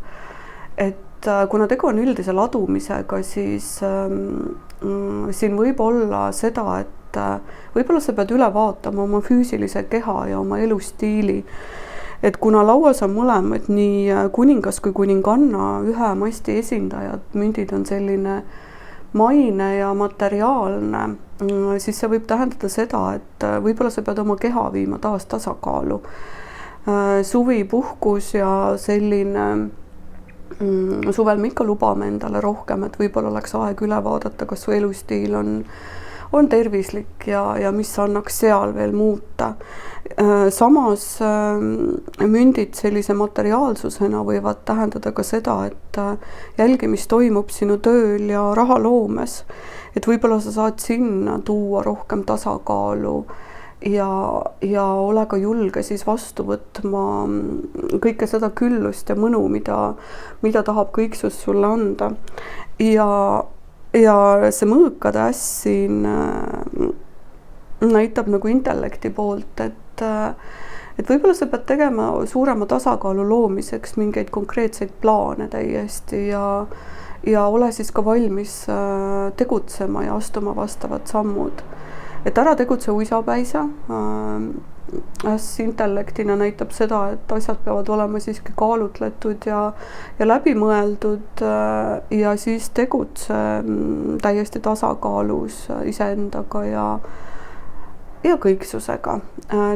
Et kuna tegu on üldise ladumisega, siis siin võib olla seda, et võib-olla sa pead üle vaatama oma füüsilise keha ja oma elustiili. Et kuna lauas on mõlemad, nii kuningas kui kuninganna, ühe masti esindajad, mündid on selline maine ja materiaalne, siis see võib tähendada seda, et võib-olla sa pead oma keha viima taas tasakaalu. Suvi puhkus ja selline suvel me ikka lubame endale rohkem, et võib-olla oleks aeg üle vaadata, kas su elustiil on tervislik ja mis annaks seal veel muuta. Samas mündid sellise materiaalsusena võivad tähendada ka seda, et jälgi, mis toimub sinu tööl ja rahaloomes. Et võib-olla sa saad sinna tuua rohkem tasakaalu ja ole ka julge siis vastu võtma kõike seda küllust ja mõnu, mida tahab kõiksus sulle anda. Ja see mõõkatäss siin näitab nagu intellekti poolt, et võib-olla sa pead tegema suurema tasakaalu loomiseks mingeid konkreetseid plaane täiesti ja ole siis ka valmis tegutsema ja astuma vastavad sammud. Et ära tegutse uisapäisa. Intellektina näitab seda, et asjad peavad olema siiski kaalutletud ja läbimõeldud ja siis tegutse täiesti tasakaalus iseendaga ja kõiksusega.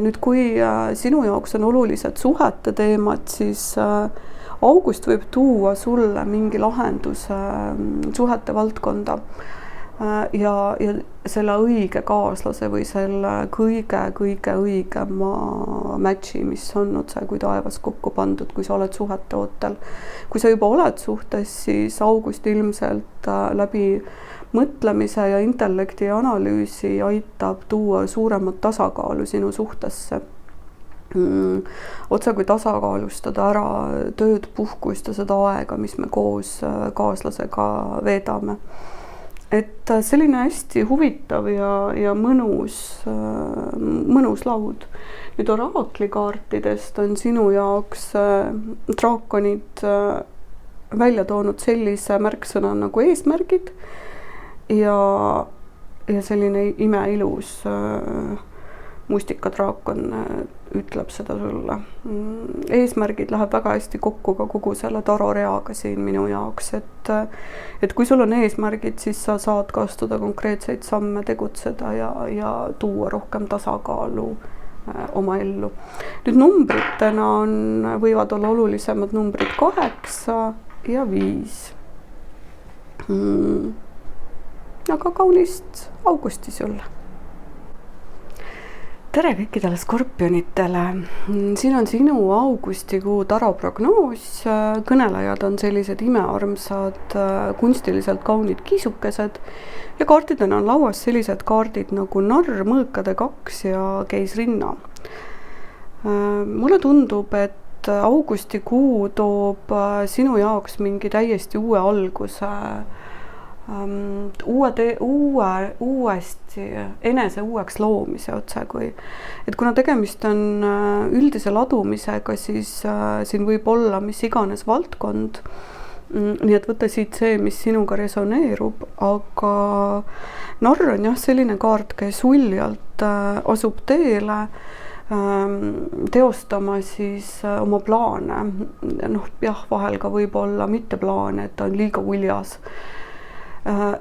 Nüüd, kui sinu jaoks on olulised suhete teemad, siis august võib tuua sulle mingi lahenduse suhete valdkonda. Ja selle õige kaaslase või selle kõige õigema matchi, mis on otse kui taevas kokku pandud, kui sa oled suhete ootel. Kui sa juba oled suhtes, siis august ilmselt läbi mõtlemise ja intellekti ja analüüsi aitab tuua suuremat tasakaalu sinu suhtesse. Otse kui tasakaalustada ära tööd, puhkust ja seda aega, mis me koos kaaslasega veedame. Et selline hästi huvitav ja mõnus laud. Nüüd oraakli-kaartidest on sinu jaoks draakonid välja toonud sellise märksõna nagu eesmärgid ja selline imeilus mustikadraakon ütleb seda sulle. Eesmärgid läheb väga hästi kokku ka kogu selle taroreaga siin minu jaoks, et kui sul on eesmärgid, siis sa saad ka astuda konkreetseid samme, tegutseda ja tuua rohkem tasakaalu oma ellu. Nüüd numbritena võivad olla olulisemad numbrid 8 ja 5. Aga kaunist augusti sulle! Tere kõikidele skorpionitele! Siin on sinu augustikuu taroprognoos. Kõnelejad on sellised imearmsad, kunstiliselt kaunid kiisukesed ja kaartidena on lauas sellised kaardid nagu narr, mõõkade 2 ja keisrinna. Mulle tundub, et augustikuu toob sinu jaoks mingi täiesti uue alguse, uuesti enese uueks loomise otsekui. Et kuna tegemist on üldise ladumisega, siis siin võib olla mis iganes valdkond nii et võta siit see, mis sinuga resoneerub, aga narr on jah selline kaart, kes uljalt asub teele teostama siis oma plaane. Noh, jah, vahel ka võib-olla mitte plaane, et ta on liiga uljas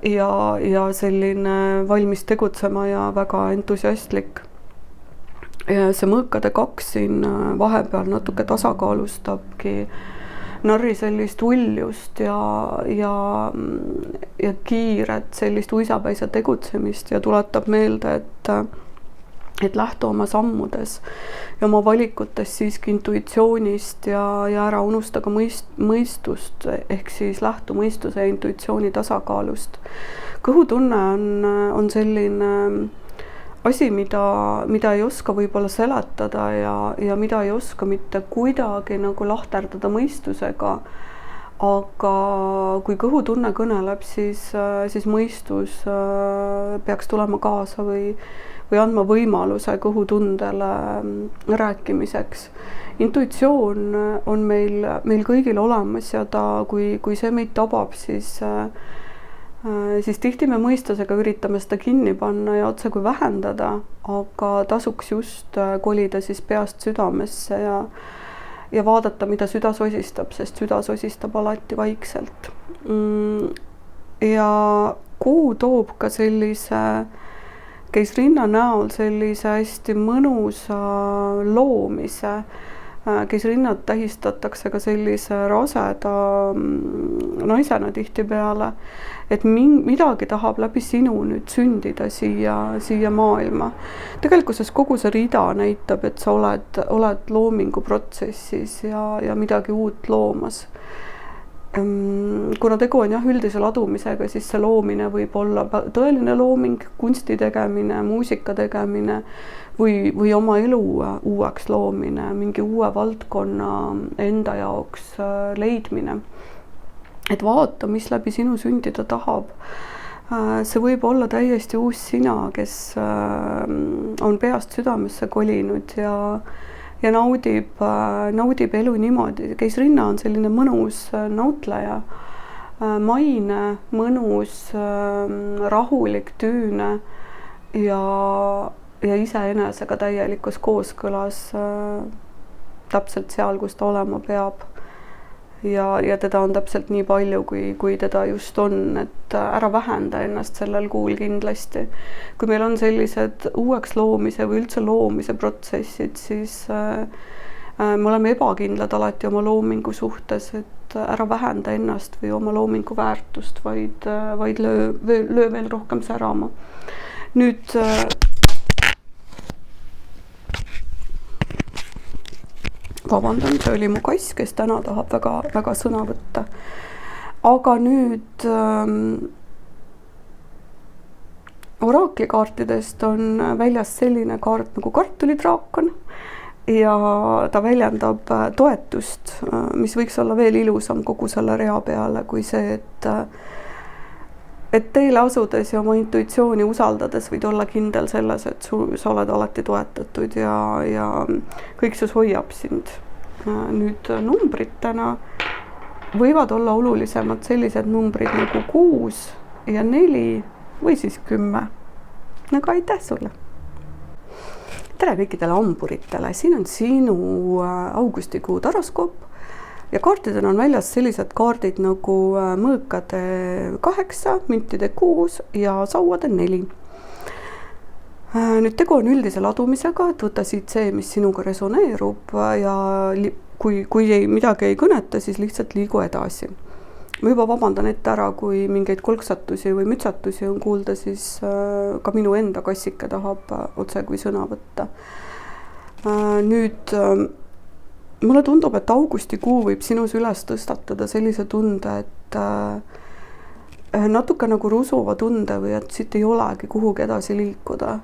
ja selline valmis tegutsema ja väga entusiastlik. Ja see mõõkade 2 siin vahepeal natuke tasakaalustabki narri sellist uljust ja kiiret sellist uisapäisa tegutsemist ja tuletab meelde, et lähtu oma sammudes ja oma valikutes siiski intuitsioonist ja ära unusta ka mõistust ehk siis lähtu mõistuse ja intuitsiooni tasakaalust. Kõhutunne on selline asi, mida ei oska võib-olla seletada ja mida ei oska mitte kuidagi nagu lahterdada mõistusega. Aga kui kõhutunne kõneleb, siis mõistus peaks tulema kaasa või andma võimaluse kõhutundele rääkimiseks. Intuitsioon on meil kõigil olemas ja kui see meid tabab, siis tihti me mõistusega üritame seda kinni panna ja otse kui vähendada, aga tasuks just kolida siis peast südamesse ja vaadata, mida süda sosistab, sest süda sosistab alati vaikselt. Ja kuu toob ka sellise keisrinna näol sellise hästi mõnusa loomise. Keisrinnad tähistatakse ka sellise raseda naisena tihtipeale, et midagi tahab läbi sinu nüüd sündida siia maailma. Tegelikkuses kogu see rida näitab, et sa oled loominguprotsessis ja midagi uut loomas. Kuna tegu on jah üldise ladumisega, siis see loomine võib olla tõeline looming, kunsti tegemine, muusika tegemine või oma elu uueks loomine, mingi uue valdkonna enda jaoks leidmine. Et vaata, mis läbi sinu sündida tahab. See võib olla täiesti uus sina, kes on peast südamesse kolinud ja naudib elu niimoodi. Keisrinna on selline mõnus nautleja, maine, mõnus, rahulik, tüüne ja iseenesega täielikus kooskõlas täpselt seal, kus ta olema peab. Ja teda on täpselt nii palju, kui teda just on, et ära vähenda ennast sellel kuul kindlasti. Kui meil on sellised uueks loomise või üldse loomise protsessid, siis me oleme ebakindlad alati oma loomingu suhtes, et ära vähenda ennast või oma loomingu väärtust, vaid löö veel rohkem särama. Nüüd vabandan, see oli mu kass, kes täna tahab väga sõna võtta. Aga nüüd oraakli-kaartidest on väljas selline kaart nagu kartulidraakon ja ta väljendab toetust, mis võiks olla veel ilusam kogu selle rea peale kui see, et teile asudes ja oma intuitsiooni usaldades võid olla kindel selles, et sa oled alati toetatud ja kõiksus hoiab sind. Nüüd numbritena võivad olla olulisemad sellised numbrid nagu 6 ja 4 või siis 10. Aga aitäh sulle! Tere kõikidele hamburitele! Siin on sinu augustikuu taroskoop. Ja kaartidena on väljas sellised kaardid nagu mõõkade 8, müntide 6 ja sauade 4. Nüüd tegu on üldise ladumisega, et võta siit see, mis sinuga resoneerub ja kui midagi ei kõneta, siis lihtsalt liigu edasi. Ma juba vabandan ette ära, kui mingeid kolksatusi või mütsatusi on kuulda, siis ka minu enda kassike tahab otse kui sõna võtta. Nüüd mulle tundub, et augustikuu võib sinus üles tõstatada sellise tunde, et natuke nagu rusuva tunde või et siit ei olegi kuhugi edasi liikuda.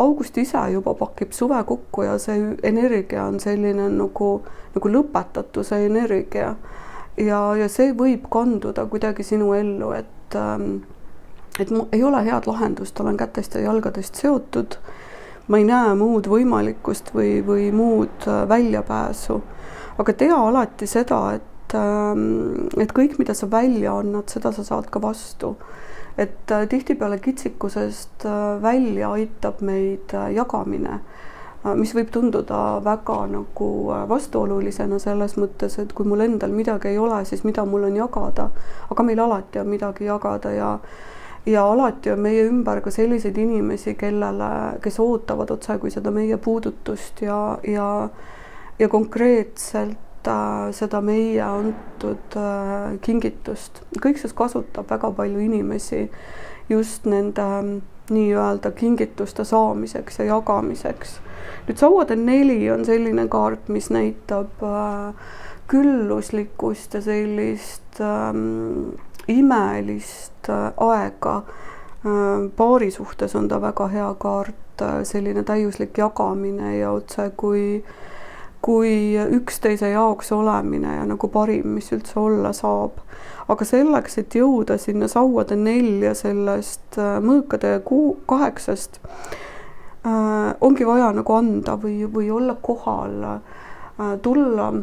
August ise juba pakib suve kokku ja see energia on selline nagu lõpetatuse energia ja see võib kanduda kuidagi sinu ellu, et ei ole head lahendust, olen kätest ja jalgadest seotud. Ma ei näe muud võimalikkust või muud väljapääsu. Aga tea alati seda, et kõik, mida sa välja annad, seda sa saad ka vastu. Et tihtipeale kitsikusest välja aitab meid jagamine, mis võib tunduda väga nagu vastuolulisena selles mõttes, et kui mul endal midagi ei ole, siis mida mul on jagada, aga meil alati on midagi jagada ja alati on meie ümber ka selliseid inimesi, kes ootavad otse kui seda meie puudutust ja konkreetselt seda meie antud kingitust. Kõiksus kasutab väga palju inimesi just nende nii-öelda kingituste saamiseks ja jagamiseks. Nüüd sauade 4 on selline kaart, mis näitab külluslikkust ja sellist imelist aega. Paari suhtes on ta väga hea kaart, selline täiuslik jagamine ja otse kui üksteise jaoks olemine ja nagu parim, mis üldse olla saab. Aga selleks, et jõuda sinna sauade 4 sellest mõõkade 8-st, ongi vaja nagu anda või olla kohal, tulla,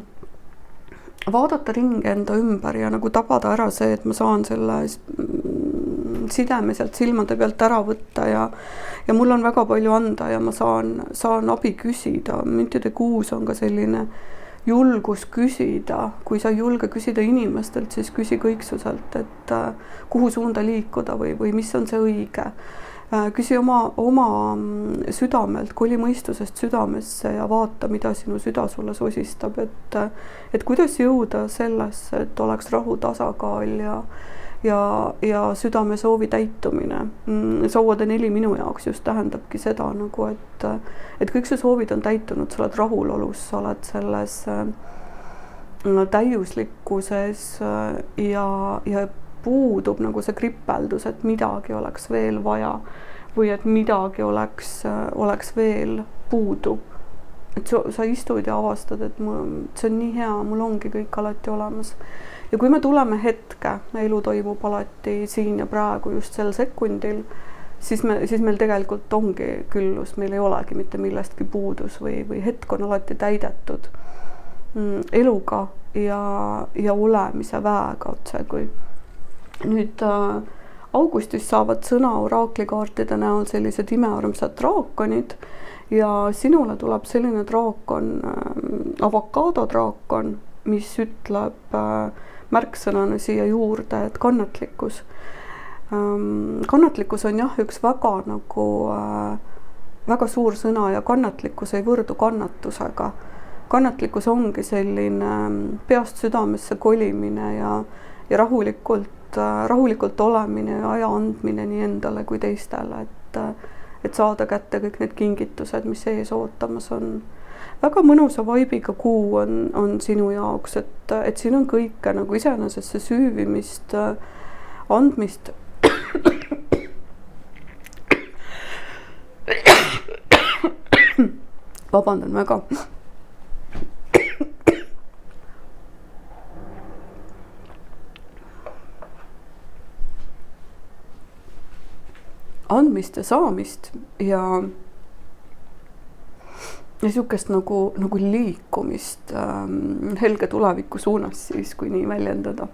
vaadata ringi enda ümber ja nagu tabada ära see, et ma saan selle sideme sealt silmade pealt ära võtta ja mul on väga palju anda ja ma saan abi küsida. Müntide 6 on ka selline julgus küsida. Kui sa ei julge küsida inimestelt, siis küsi kõiksuselt, et kuhu suunda liikuda või mis on see õige. Küsi oma südamelt, koli mõistusest südamesse ja vaata, mida sinu süda sulle sosistab, et kuidas jõuda sellesse, et oleks rahu, tasakaal ja südame soovi täitumine. Sauade 4 minu jaoks just tähendabki seda, nagu, et kõik su soovid on täitunud, sa oled rahulolus, sa oled selles täiuslikkuses ja puudub nagu see kripeldus, et midagi oleks veel vaja või et midagi oleks veel puudu. Et sa istud ja avastad, et see on nii hea, mul ongi kõik alati olemas. Ja kui me tuleme hetke, elu toimub alati siin ja praegu just sel sekundil, siis meil tegelikult ongi küllus, meil ei olegi mitte millestki puudus või hetk on alati täidetud eluga ja olemise väega otse kui. Nüüd augustis saavad sõna oraaklikaartide näol sellised imearmsad draakonid ja sinule tuleb selline draakon, avokadodraakon, mis ütleb märksõnana siia juurde, et kannatlikkus. Kannatlikkus on jah üks väga suur sõna ja kannatlikkus ei võrdu kannatusega. Kannatlikkus ongi selline peast südamesse kolimine ja rahulikult olemine ja aja andmine nii endale kui teistele, et saada kätte kõik need kingitused, mis ees ootamas on. Väga mõnusa vaibiga kuu on sinu jaoks, et siin on kõike nagu iseenesesse süüvimist, andmist. Vabandan väga. Andmist ja saamist ja niisugust nagu liikumist helge tuleviku suunas siis, kui nii väljendada.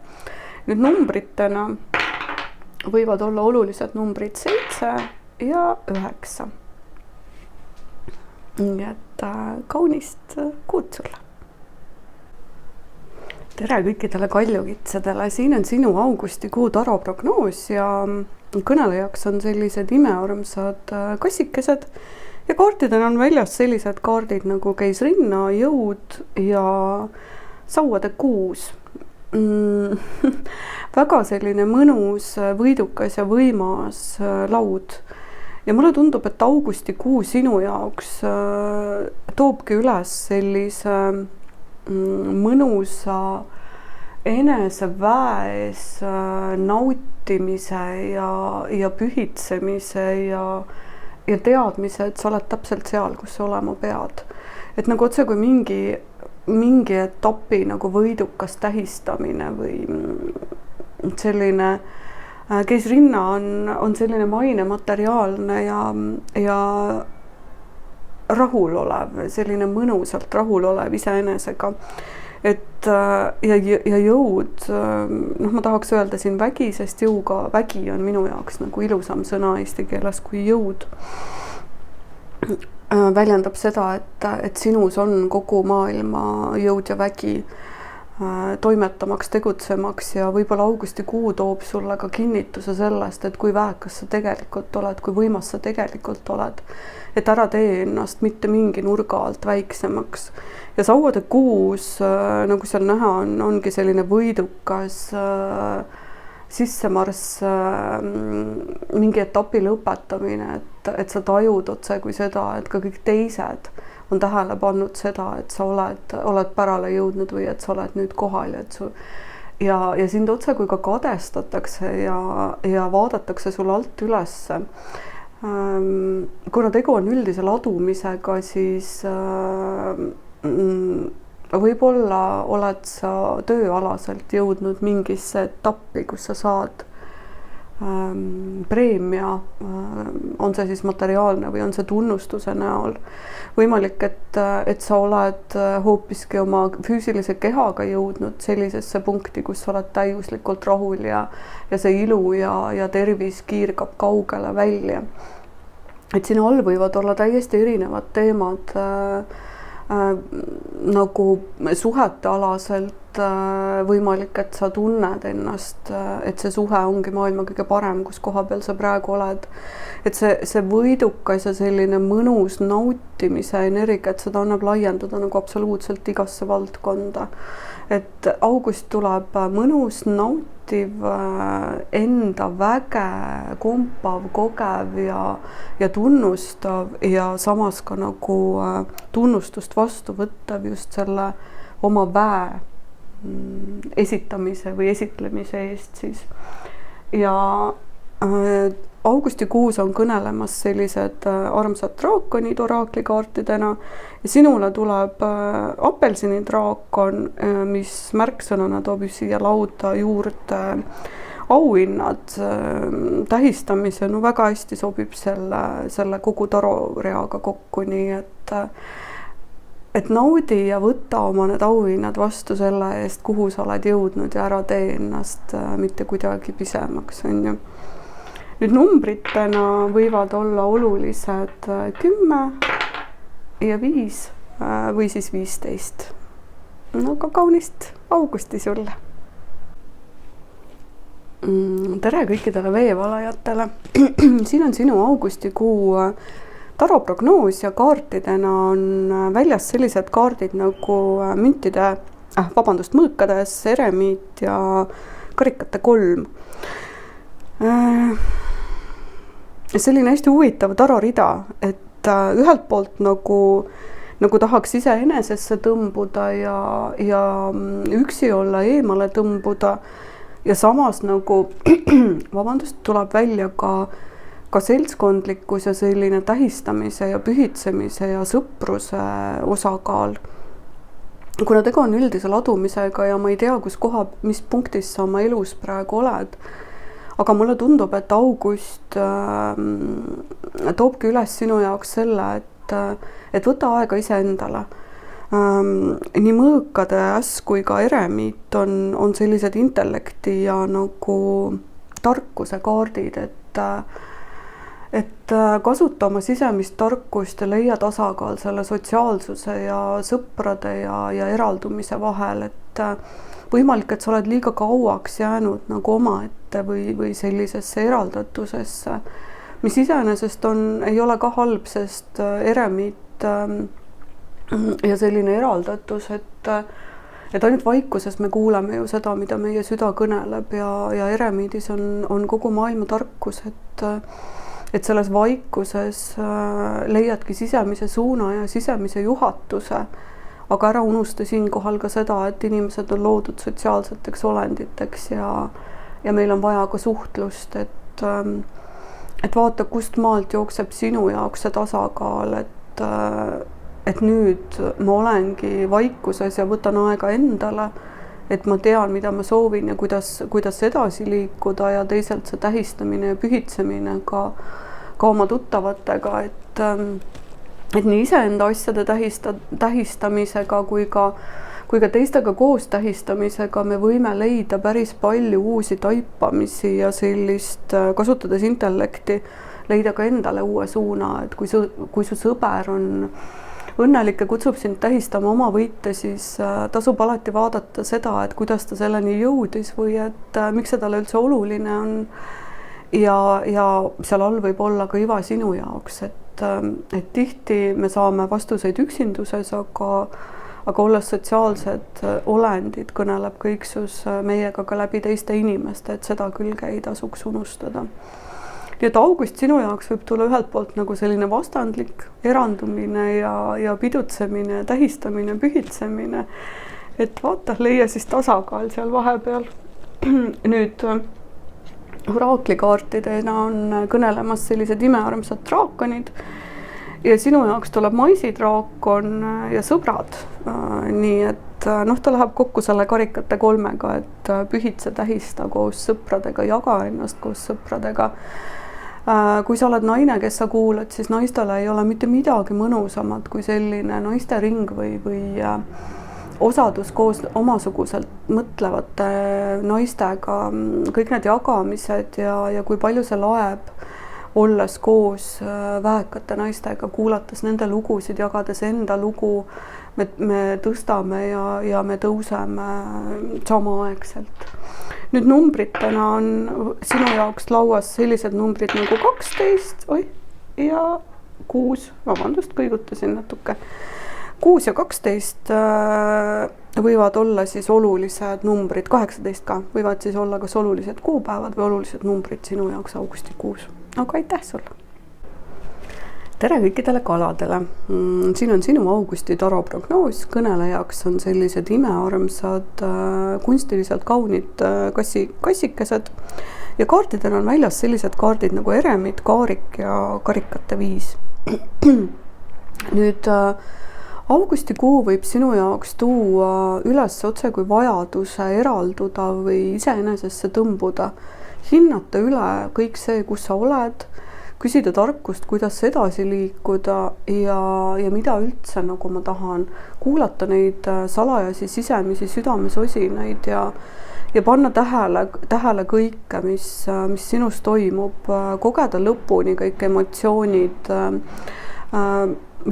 Nüüd numbritena võivad olla olulised numbrid 7 ja 9. Nii et kaunist kuud sulle. Tere kõikidele kaljukitsedele, siin on sinu augustikuu taroprognoos ja kõnelejaks on sellised imearmsad kassikesed ja kaartidena on väljas sellised kaardid nagu keisrinna, jõud ja sauade 6. Väga selline mõnus, võidukas ja võimas laud. Ja mulle tundub, et augustikuu sinu jaoks toobki üles sellise mõnusa eneseväes nautimise ja pühitsemise ja teadmise, et sa oled täpselt seal, kus sa olema pead. Et nagu otse kui mingi etapi nagu võidukas tähistamine või selline keisrinna on selline maine materiaalne ja rahulolev, selline mõnusalt rahulolev iseenesega. Et ja jõud, noh, ma tahaks öelda siin vägi, sest vägi on minu jaoks nagu ilusam sõna eesti keeles kui jõud. Väljendab seda, et sinus on kogu maailma jõud ja vägi toimetamaks, tegutsemaks ja võib-olla augustikuu toob sulle ka kinnituse sellest, et kui väekas sa tegelikult oled, kui võimas sa tegelikult oled, et ära tee ennast mitte mingi nurga alt väiksemaks. Ja sauade kuus, nagu seal näha on, ongi selline võidukas sissemarss, mingi etapi lõpetamine, et sa tajud otse kui seda, et ka kõik teised on tähele pannud seda, et sa oled pärale jõudnud või et sa oled nüüd kohal ja sind otse kui ka kadestatakse ja vaadatakse sulle alt ülesse. Kuna tegu on üldise ladumisega, siis võib-olla oled sa tööalaselt jõudnud mingisse etappi, kus sa saad preemia, on see siis materiaalne või on see tunnustuse näol. Võimalik, et sa oled hoopiski oma füüsilise kehaga jõudnud sellisesse punkti, kus sa oled täiuslikult rahul ja see ilu ja tervis kiirgab kaugele välja. Et siin all võivad olla täiesti erinevad teemad nagu suhetealaselt võimalik, et sa tunned ennast, et see suhe ongi maailma kõige parem, kus koha peal sa praegu oled. Et see võidukas ja selline mõnus nautimise energia, et seda annab laiendada nagu absoluutselt igasse valdkonda. Et august tuleb mõnus, nautiv, enda väge, kompav, kogev ja tunnustav ja samas ka nagu tunnustust vastu võttav just selle oma väe esitamise või esitlemise eest siis. Ja augustikuus on kõnelemas sellised armsad draakonid oraklikaartidena ja sinule tuleb apelsinidraakon, mis märksõnana toob siia lauda juurde auhinnad tähistamise. No väga hästi sobib selle kogu taroreaga kokku, nii et naudi ja võta oma need auhinnad vastu selle eest, kuhu sa oled jõudnud ja ära tee ennast mitte kuidagi pisemaks, on ju. Nüüd numbritena võivad olla olulised 10 ja 5 või siis 15. No aga kaunist augusti sulle! Tere kõikidele veevalajatele! Siin on sinu augustikuu taroprognoos ja kaartidena on väljas sellised kaardid nagu mõõkades, eremiit ja karikate 3. Selline hästi huvitav tarorida, et ühelt poolt nagu tahaks iseenesesse tõmbuda ja üksi olla, eemale tõmbuda ja samas nagu tuleb välja ka seltskondlikkus ja selline tähistamise ja pühitsemise ja sõpruse osakaal. Kuna tegu on üldise ladumisega ja ma ei tea, mis punktis sa oma elus praegu oled, aga mulle tundub, et august toobki üles sinu jaoks selle, et võta aega iseendale. Nii mõõkade äss kui ka eremiit on sellised intellekti ja nagu tarkuse kaardid, et kasuta oma sisemist tarkust ja leia tasakaal selle sotsiaalsuse ja sõprade ja eraldumise vahel, et võimalik, et sa oled liiga kauaks jäänud nagu omaette või sellisesse eraldatusesse, mis iseenesest ei ole ka halb, sest eremiit ja selline eraldatus, et ainult vaikuses me kuuleme ju seda, mida meie süda kõneleb ja eremiidis on kogu maailma tarkus, et selles vaikuses leiadki sisemise suuna ja sisemise juhatuse, aga ära unusta siinkohal ka seda, et inimesed on loodud sotsiaalseteks olenditeks ja meil on vaja ka suhtlust, et vaata, kust maalt jookseb sinu jaoks see tasakaal, et nüüd ma olengi vaikuses ja võtan aega endale, et ma tean, mida ma soovin ja kuidas edasi liikuda ja teisalt see tähistamine ja pühitsemine ka oma tuttavatega, et nii iseenda asjade tähistamisega kui kui ka teistega koos tähistamisega me võime leida päris palju uusi taipamisi ja sellist, kasutades intellekti, leida ka endale uue suuna, et kui su sõber on õnnelik ja kutsub sind tähistama oma võite, siis tasub alati vaadata seda, et kuidas ta selleni jõudis või et miks see talle üldse oluline on. Ja seal all võib olla ka iva sinu jaoks, et tihti me saame vastuseid üksinduses, aga olles sotsiaalsed olendid, kõneleb kõiksus meiega ka läbi teiste inimeste, et seda külge ei tasuks unustada. Nii et august sinu jaoks võib tulla ühelt poolt nagu selline vastandlik erandumine ja pidutsemine, tähistamine, pühitsemine. Et vaata, leia siis tasakaal seal vahepeal. Nüüd oraklikaartidena on kõnelemas sellised imearmsad draakonid ja sinu jaoks tuleb maisidraakon ja sõbrad. Nii et ta läheb kokku selle karikate 3-ga, et pühitse, tähista koos sõpradega, jaga ennast koos sõpradega. Kui sa oled naine, kes sa kuulad, siis naistele ei ole mitte midagi mõnusamat kui selline naiste ring või osadus koos omasuguselt mõtlevate naistega, kõik need jagamised ja kui palju see laeb, olles koos väekate naistega, kuulates nende lugusid, jagades enda lugu, me tõstame ja me tõuseme samaaegselt. Nüüd numbritena on sinu jaoks lauas sellised numbrid nagu 12 ja 6, vabandust, kõigutasin natuke. 6 ja 12 võivad olla siis olulised numbrid, 18 ka võivad siis olla kas olulised kuupäevad või olulised numbrid sinu jaoks augustikuus. Aga aitäh sulle! Tere kõikidele kaladele! Siin on sinu augusti taroprognoos, kõnelejaks on sellised imearmsad, kunstiliselt kaunid kassikesed ja kaardidel on väljas sellised kaardid nagu eremid, kaarik ja karikate 5. Nüüd augustikuu võib sinu jaoks tuua üles otse kui vajaduse eralduda või iseenesesse tõmbuda, hinnata üle kõik see, kus sa oled, küsida tarkust, kuidas edasi liikuda ja mida üldse nagu ma tahan, kuulata neid salajasi sisemisi südamesosinaid ja panna tähele kõike, mis sinus toimub, kogeda lõpuni kõik emotsioonid,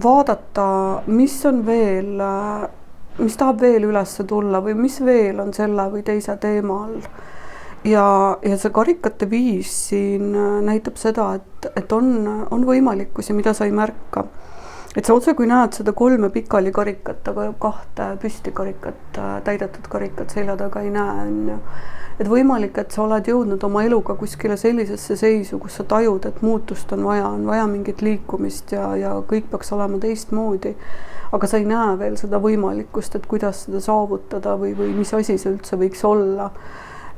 vaadata, mis on veel, mis tahab veel üles tulla või mis veel on selle või teise teema all. Ja see karikate 5 siin näitab seda, et on võimalikkusi, mida sa ei märka. Et sa otse kui näed seda 3 pikali karikat, aga 2 püsti karikat, täidetud karikat selja taga ei näe. Et võimalik, et sa oled jõudnud oma eluga kuskile sellisesse seisu, kus sa tajud, et muutust on vaja mingit liikumist ja kõik peaks olema teistmoodi. Aga sa ei näe veel seda võimalikkust, et kuidas seda saavutada või mis asi see üldse võiks olla.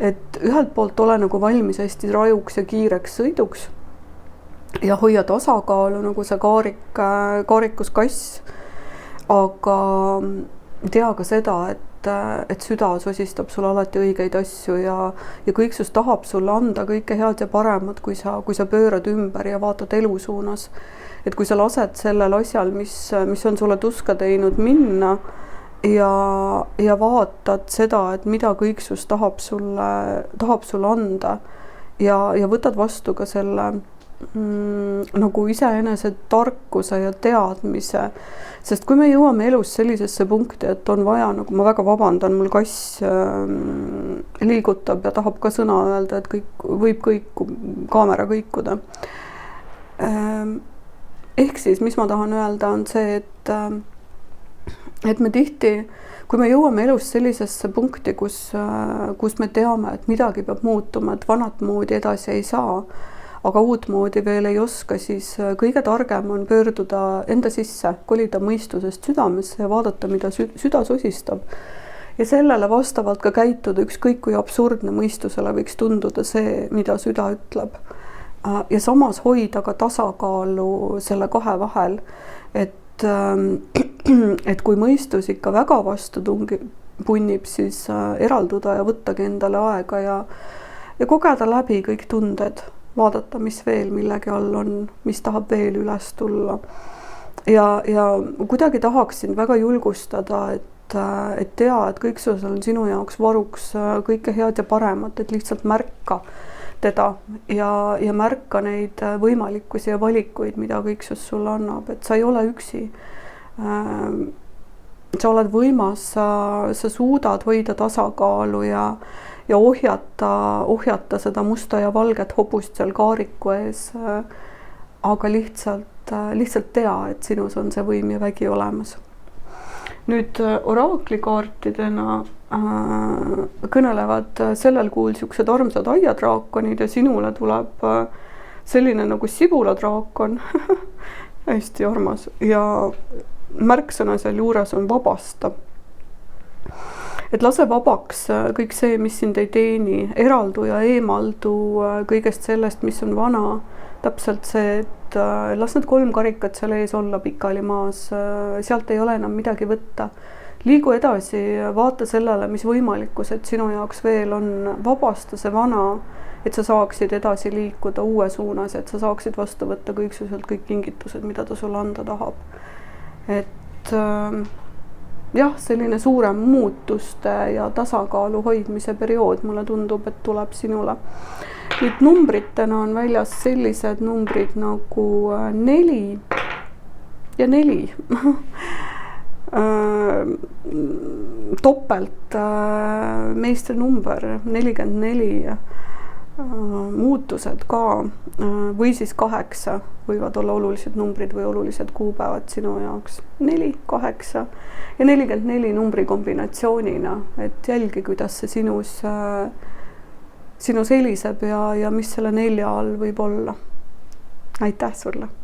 Et ühelt poolt ole nagu valmis hästi rajuks ja kiireks sõiduks ja hoia tasakaalu nagu see kaarikus kass, aga tea ka seda, et süda sosistab sulle alati õigeid asju ja kõik sust tahab sulle anda kõike head ja paremat, kui sa pöörad ümber ja vaatad elu suunas. Et kui sa lased sellel asjal, mis on sulle tuska teinud minna, ja vaatad seda, et mida kõiksus tahab sulle anda ja võtad vastu ka selle nagu iseenese tarkuse ja teadmise, sest kui me jõuame elus sellisesse punkti, et on vaja, nagu ma väga vabandan, mul kass liigutab ja tahab ka sõna öelda, et võib kaamera kõikuda. Ehk siis, mis ma tahan öelda, on see, et me tihti, kui me jõuame elus sellisesse punkti, kus me teame, et midagi peab muutuma, et vanat moodi edasi ei saa, aga uut moodi veel ei oska, siis kõige targem on pöörduda enda sisse, kolida mõistusest südamesse ja vaadata, mida süda sosistab. Ja sellele vastavalt ka käituda, ükskõik kui absurdne mõistusele võiks tunduda see, mida süda ütleb. Ja samas hoida ka tasakaalu selle 2 vahel, et kui mõistus ikka väga vastu punnib, siis eralduda ja võttagi endale aega ja kogeda läbi kõik tunded, vaadata, mis veel millegi all on, mis tahab veel üles tulla. Ja kuidagi tahaksin väga julgustada, et tea, et kõiksus on sinu jaoks varuks kõike head ja paremat, et lihtsalt märka teda ja märka neid võimalikkusi ja valikuid, mida kõiksus sulle annab, et sa ei ole üksi. Sa oled võimas, sa suudad hoida tasakaalu ja ohjata seda musta ja valget hobust seal kaariku ees, aga lihtsalt tea, et sinus on see võim ja vägi olemas. Nüüd oraaklikaartidena kõnelevad sellel kuul siuksed armsad aiadraakonid ja sinule tuleb selline nagu sibuladraakon, hästi armas ja märksõna seal juures on vabasta. Et lase vabaks kõik see, mis sind ei teeni, eraldu ja eemaldu kõigest sellest, mis on vana. Täpselt see, et las need 3 karikat seal ees olla pikali maas, sealt ei ole enam midagi võtta. Liigu edasi, vaata sellele, mis võimalikkused sinu jaoks veel on, vabasta see vana, et sa saaksid edasi liikuda uue suunas, et sa saaksid vastu võtta kõiksuselt kõik kingitused, mida ta sulle anda tahab. Et jah, selline suurem muutuste ja tasakaalu hoidmise periood mulle tundub, et tuleb sinule. Nüüd numbritena on väljas sellised numbrid nagu 4 ja 4. Topelt meistrinumber 44. Muutused ka või siis 8 võivad olla olulised numbrid või olulised kuupäevad sinu jaoks. 4, 8 ja 44 numbri kombinatsioonina, et jälgi, kuidas see sinus heliseb ja mis selle 4 all võib olla. Aitäh sulle!